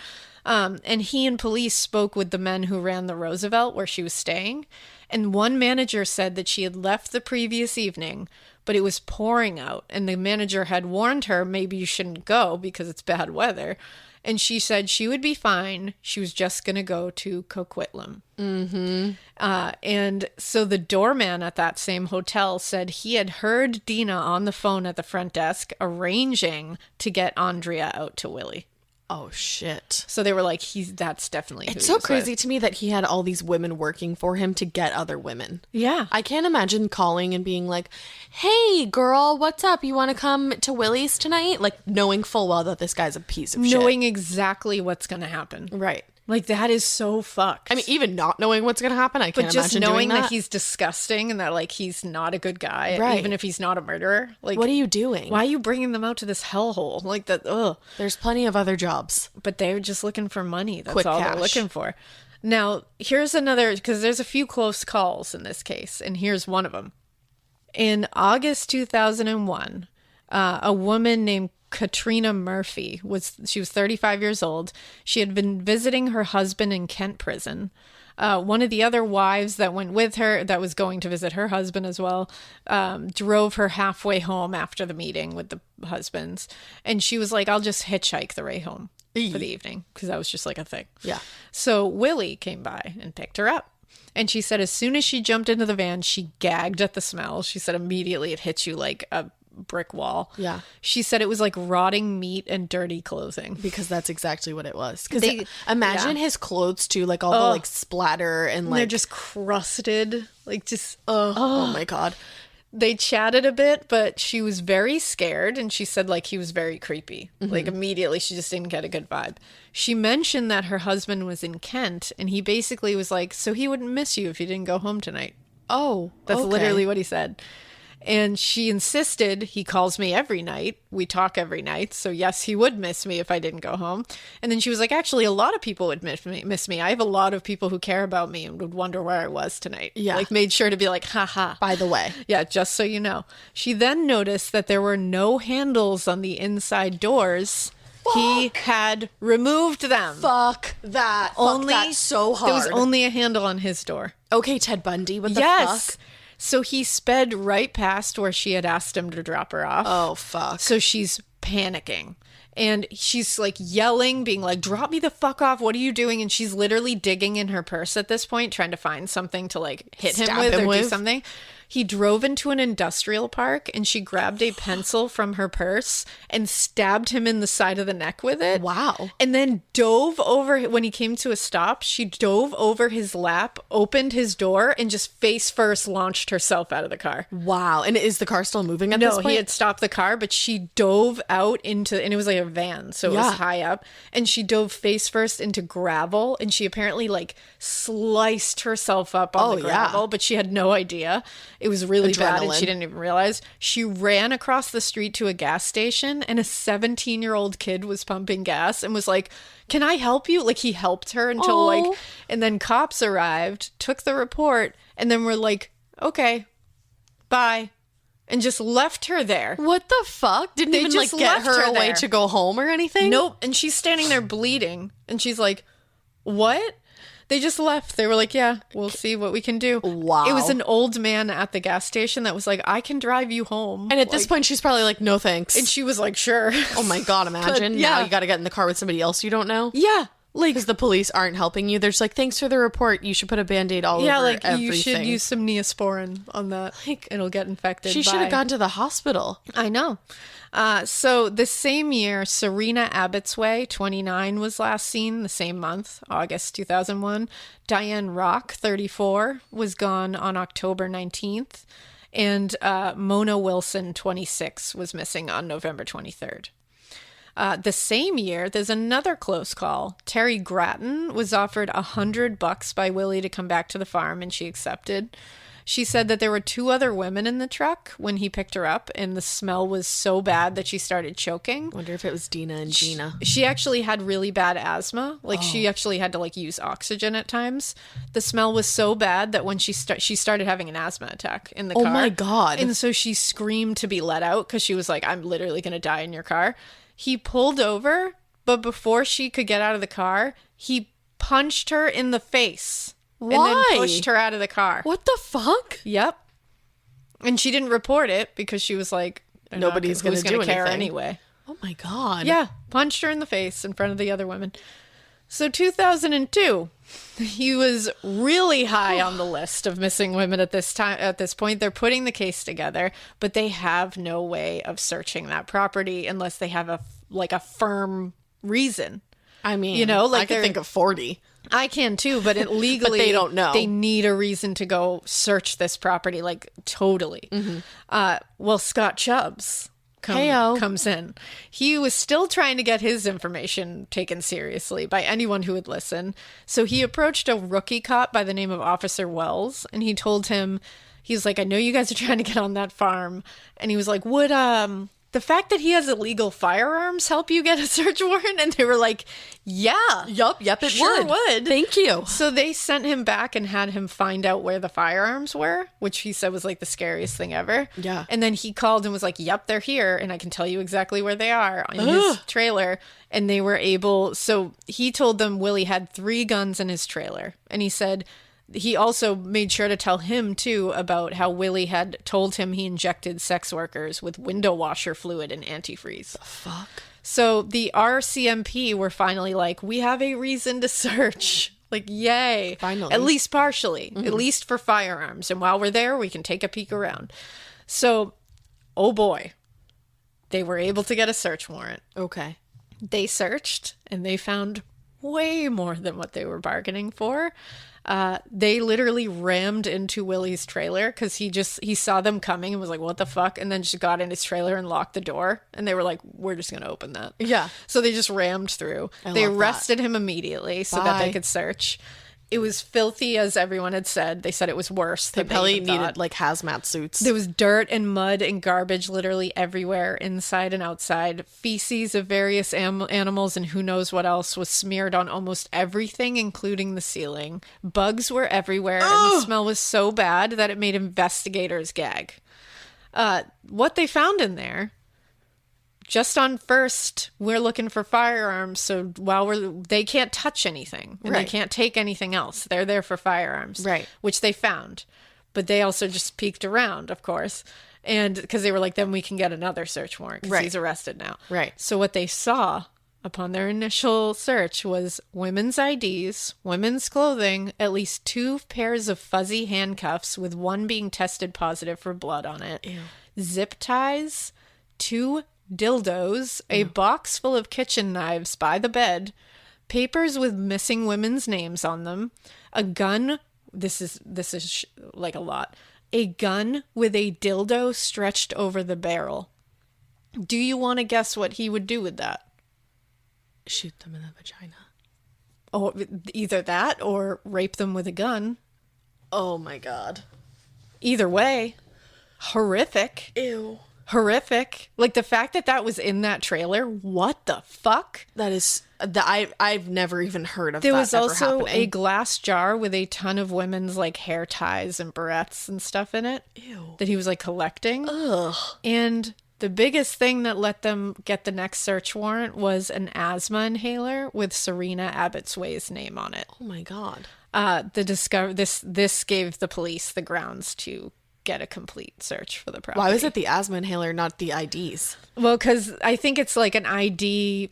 And he and police spoke with the men who ran the Roosevelt where she was staying. And one manager said that she had left the previous evening, but it was pouring out. And the manager had warned her, maybe you shouldn't go because it's bad weather. And she said she would be fine. She was just going to go to Coquitlam. Mm-hmm. And so the doorman at that same hotel said he had heard Dina on the phone at the front desk arranging to get Andrea out to Willie. Oh, shit. So they were like, that's definitely who It's so crazy to me that he had all these women working for him to get other women. Yeah. I can't imagine calling and being like, hey, girl, what's up? You want to come to Willie's tonight? Like, knowing full well that this guy's a piece of shit. Knowing exactly what's going to happen. Right. Like, that is so fucked. I mean, even not knowing what's going to happen, I can't but just imagine knowing doing that he's disgusting and that, like, he's not a good guy, Right. even if he's not a murderer. Like, what are you doing? why are you bringing them out to this hellhole? Like, that, ugh. There's plenty of other jobs. But they're just looking for money. That's Quick all cash. they're looking for. Now, here's another, because there's a few close calls in this case, and here's one of them. In August 2001, a woman named Katrina Murphy she was 35 years old. She had been visiting her husband in Kent prison. One of the other wives that went with her, that was going to visit her husband as well, drove her halfway home after the meeting with the husbands. And she was like, I'll just hitchhike the way home for the evening, because that was just like a thing. Yeah. So Willie came by and picked her up. And she said as soon as she jumped into the van, she gagged at the smell. She said immediately it hit you like a brick wall. Yeah. She said it was like rotting meat and dirty clothing. Because that's exactly what it was. Because imagine his clothes too, like all the like splatter and like they're just crusted, like just oh my God. They chatted a bit, but she was very scared, and she said like he was very creepy. Like immediately she just didn't get a good vibe. She mentioned that her husband was in Kent, and he basically was like, so he wouldn't miss you if you didn't go home tonight. Oh, That's okay. literally what he said. And she insisted, he calls me every night. We talk every night. So yes, he would miss me if I didn't go home. And then she was like, actually, a lot of people would miss me. I have a lot of people who care about me and would wonder where I was tonight. Yeah. Like made sure to be like, haha. By the way. Yeah, just so you know. She then noticed that there were no handles on the inside doors. He had removed them. Fuck that. Fuck that so hard. There was only a handle on his door. Okay, Ted Bundy, what the Yes. fuck? So he sped right past where she had asked him to drop her off. Oh, fuck. So she's panicking. And she's like yelling, being like, drop me the fuck off. What are you doing? And she's literally digging in her purse at this point, trying to find something to like hit him Stab with him or with? do something. He drove into an industrial park and she grabbed a pencil from her purse and stabbed him in the side of the neck with it. Wow. And then dove over, when he came to a stop, she dove over his lap, opened his door, and just face first launched herself out of the car. Wow. And is the car still moving at this No, point? he had stopped the car, but she dove out into, and it was like a van, so it was high up, and she dove face first into gravel, and she apparently like sliced herself up on the gravel, but she had no idea. It was really bad, and she didn't even realize. She ran across the street to a gas station, and a 17-year-old kid was pumping gas and was like, can I help you? Like, he helped her until like, and then cops arrived, took the report, and then were like, okay, bye. And just left her there. What the fuck? Didn't They even like just get left her her away there. to go home or anything? Nope. And she's standing there bleeding. And she's like, what? They just left. They were like, yeah, we'll see what we can do. Wow. It was an old man at the gas station that was like, I can drive you home. And at this point, she's probably like, no thanks. And she was like, sure. Oh my God, imagine. But, yeah. Now you got to get in the car with somebody else you don't know. Yeah. Like, Because the police aren't helping you. They're just like, thanks for the report. You should put a Band-Aid all yeah, over like everything. you should use some Neosporin on that. Like, it'll get infected. She should have gone to the hospital. I know. So the same year, Serena Abbotsway, 29, was last seen, the same month, August 2001. Diane Rock, 34, was gone on October 19th. And Mona Wilson, 26, was missing on November 23rd. The same year, there's another close call. Terry Grattan was offered $100 by Willie to come back to the farm, and she accepted. She said that there were 2 other women in the truck when he picked her up, and the smell was so bad that she started choking. Wonder if it was Dina and Gina. She actually had really bad asthma. Like, she actually had to, like, use oxygen at times. The smell was so bad that when she started having an asthma attack in the car. Oh my God. And so she screamed to be let out because she was like, I'm literally going to die in your car. He pulled over, but before she could get out of the car, he punched her in the face. Why? And then pushed her out of the car. What the fuck? Yep. And she didn't report it because she was like, Nobody's going to do care anything. anyway. Oh my God. Yeah, punched her in the face in front of the other women. So 2002, he was really high on the list of missing women at this time. At this point, they're putting the case together, but they have no way of searching that property unless they have a firm reason. I mean, You know, like I could they're- think of 40. I can too, but it legally But they don't know. They need a reason to go search this property, like totally. Mm-hmm. Well, Scott Chubb's comes in. He was still trying to get his information taken seriously by anyone who would listen. So he approached a rookie cop by the name of Officer Wells, and he told him, he's like, I know you guys are trying to get on that farm. And he was like, would the fact that he has illegal firearms help you get a search warrant? And they were like, yeah. Yep, it sure would. Thank you. So they sent him back and had him find out where the firearms were, which he said was like the scariest thing ever. Yeah. And then he called and was like, yep, they're here. And I can tell you exactly where they are in his trailer. And they were able. So he told them Willie had 3 guns in his trailer. And he said, he also made sure to tell him, too, about how Willie had told him he injected sex workers with window washer fluid and antifreeze. The fuck? So the RCMP were finally like, we have a reason to search. Like, yay. Finally. At least partially. At least for firearms. And while we're there, we can take a peek around. So, oh boy. They were able to get a search warrant. Okay. They searched, and they found way more than what they were bargaining for. They literally rammed into Willie's trailer because he saw them coming and was like, what the fuck? And then just got in his trailer and locked the door. And they were like, we're just going to open that. Yeah. So they just rammed through. They arrested him immediately so that they could search. It was filthy, as everyone had said. They said it was worse. They probably needed like hazmat suits. There was dirt and mud and garbage literally everywhere, inside and outside. Feces of various animals and who knows what else was smeared on almost everything, including the ceiling. Bugs were everywhere, and the smell was so bad that it made investigators gag. What they found in there, just on first, we're looking for firearms, so they can't touch anything, and they can't take anything else. They're there for firearms, right? Which they found, but they also just peeked around, of course, and because they were like, then we can get another search warrant because he's arrested now, right? So what they saw upon their initial search was women's IDs, women's clothing, at least 2 pairs of fuzzy handcuffs, with one being tested positive for blood on it, zip ties, 2 dildos, a box full of kitchen knives by the bed, papers with missing women's names on them, a gun. This is like a lot. A gun with a dildo stretched over the barrel. Do you want to guess what he would do with that? Shoot them in the vagina. Oh, either that or rape them with a gun. Oh my god. Either way, horrific. Ew. Horrific. Like, the fact that was in that trailer, what the fuck? That is, I've never even heard of that. There was ever also happening. a glass jar with a ton of women's, like, hair ties and barrettes and stuff in it. Ew. That he was, like, collecting. Ugh. And the biggest thing that let them get the next search warrant was an asthma inhaler with Serena Abbotsway's name on it. Oh my god. This gave the police the grounds to get a complete search for the property. Why was it the asthma inhaler, not the IDs? Well, because I think it's like an ID.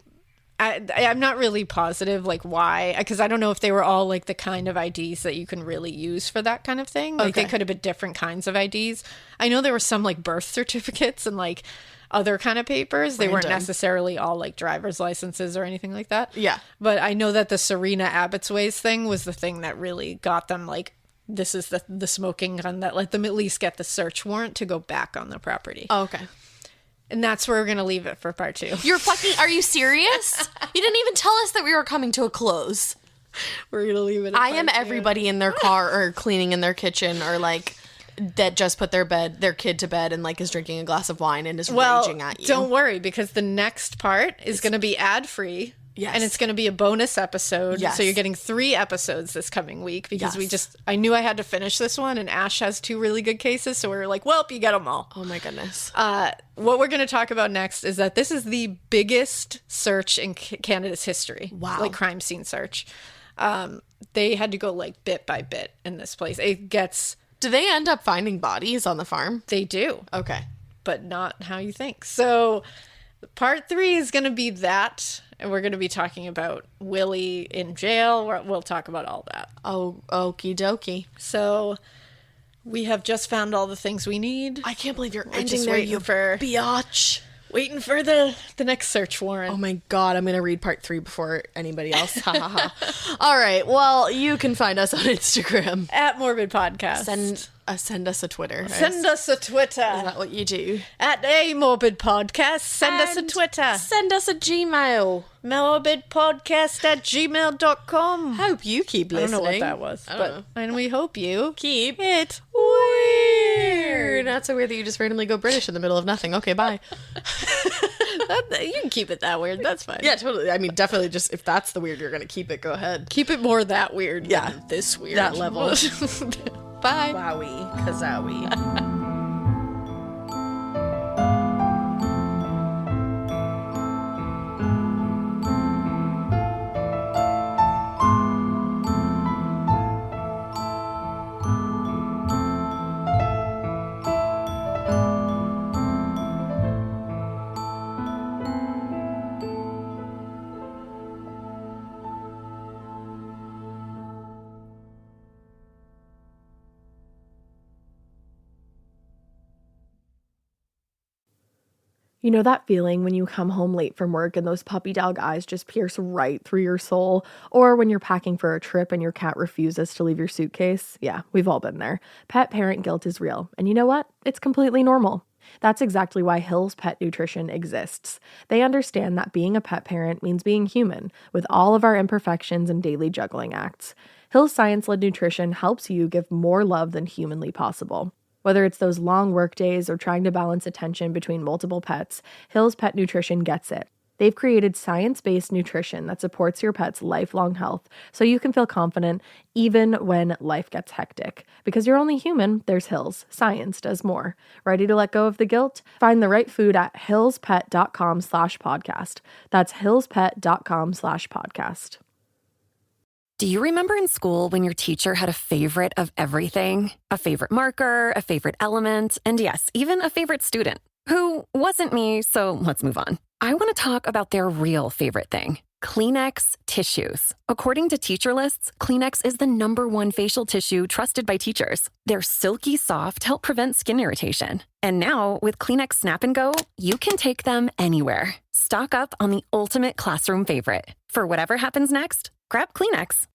I'm not really positive, like, why, because I don't know if they were all like the kind of IDs that you can really use for that kind of thing. Like, they could have been different kinds of IDs. I know there were some like birth certificates and like other kind of papers. They weren't necessarily all like driver's licenses or anything like that. Yeah. But I know that the Serena Abbotsway's thing was the thing that really got them, like, this is the smoking gun that let them at least get the search warrant to go back on the property. Oh, okay. And that's where we're going to leave it for part 2. Are you serious? You didn't even tell us that we were coming to a close. We're going to leave it at I am everybody in their car or cleaning in their kitchen or like that just put their kid to bed and like is drinking a glass of wine and is raging at you. Don't worry, because the next part is going to be ad-free. Yes. And it's going to be a bonus episode. Yes. So you're getting 3 episodes this coming week because I knew I had to finish this one, and Ash has 2 really good cases. So we were like, well, you get them all. Oh my goodness. What we're going to talk about next is that this is the biggest search in Canada's history. Wow. Like, crime scene search. They had to go like bit by bit in this place. Do they end up finding bodies on the farm? They do. Okay. But not how you think. So part 3 is going to be that. And we're going to be talking about Willie in jail. We'll talk about all that. Oh, okie dokie. So we have just found all the things we need. I can't believe you're We're ending just there, waiting you for biatch. Waiting for the next search warrant. Oh my God, I'm going to read part 3 before anybody else. Ha ha ha. All right. Well, you can find us on Instagram. At Morbid Podcast. Send us a Twitter. Send us a Twitter. Is that what you do? At a Morbid Podcast. Send us a Twitter. Send us a Gmail. morbidpodcast@gmail.com. Hope you keep listening. I don't know what that was, but and we hope you keep it weird. Not so weird that you just randomly go British in the middle of nothing. Okay, bye. You can keep it that weird. That's fine. Yeah, totally. I mean, definitely just if that's the weird you're going to keep it, go ahead. Keep it more that weird. Yeah. Than this weird. That level. Bye. Wowie. Kazowie. You know that feeling when you come home late from work and those puppy dog eyes just pierce right through your soul? Or when you're packing for a trip and your cat refuses to leave your suitcase? Yeah, we've all been there. Pet parent guilt is real. And you know what? It's completely normal. That's exactly why Hill's Pet Nutrition exists. They understand that being a pet parent means being human, with all of our imperfections and daily juggling acts. Hill's science-led nutrition helps you give more love than humanly possible. Whether it's those long work days or trying to balance attention between multiple pets, Hill's Pet Nutrition gets it. They've created science-based nutrition that supports your pet's lifelong health so you can feel confident even when life gets hectic. Because you're only human, there's Hill's. Science does more. Ready to let go of the guilt? Find the right food at hillspet.com/podcast. That's hillspet.com/podcast. Do you remember in school when your teacher had a favorite of everything? A favorite marker, a favorite element, and yes, even a favorite student? Who wasn't me, so let's move on. I want to talk about their real favorite thing. Kleenex tissues. According to teacher lists, Kleenex is the #1 facial tissue trusted by teachers. They're silky soft, help prevent skin irritation. And now, with Kleenex Snap and Go, you can take them anywhere. Stock up on the ultimate classroom favorite. For whatever happens next, grab Kleenex.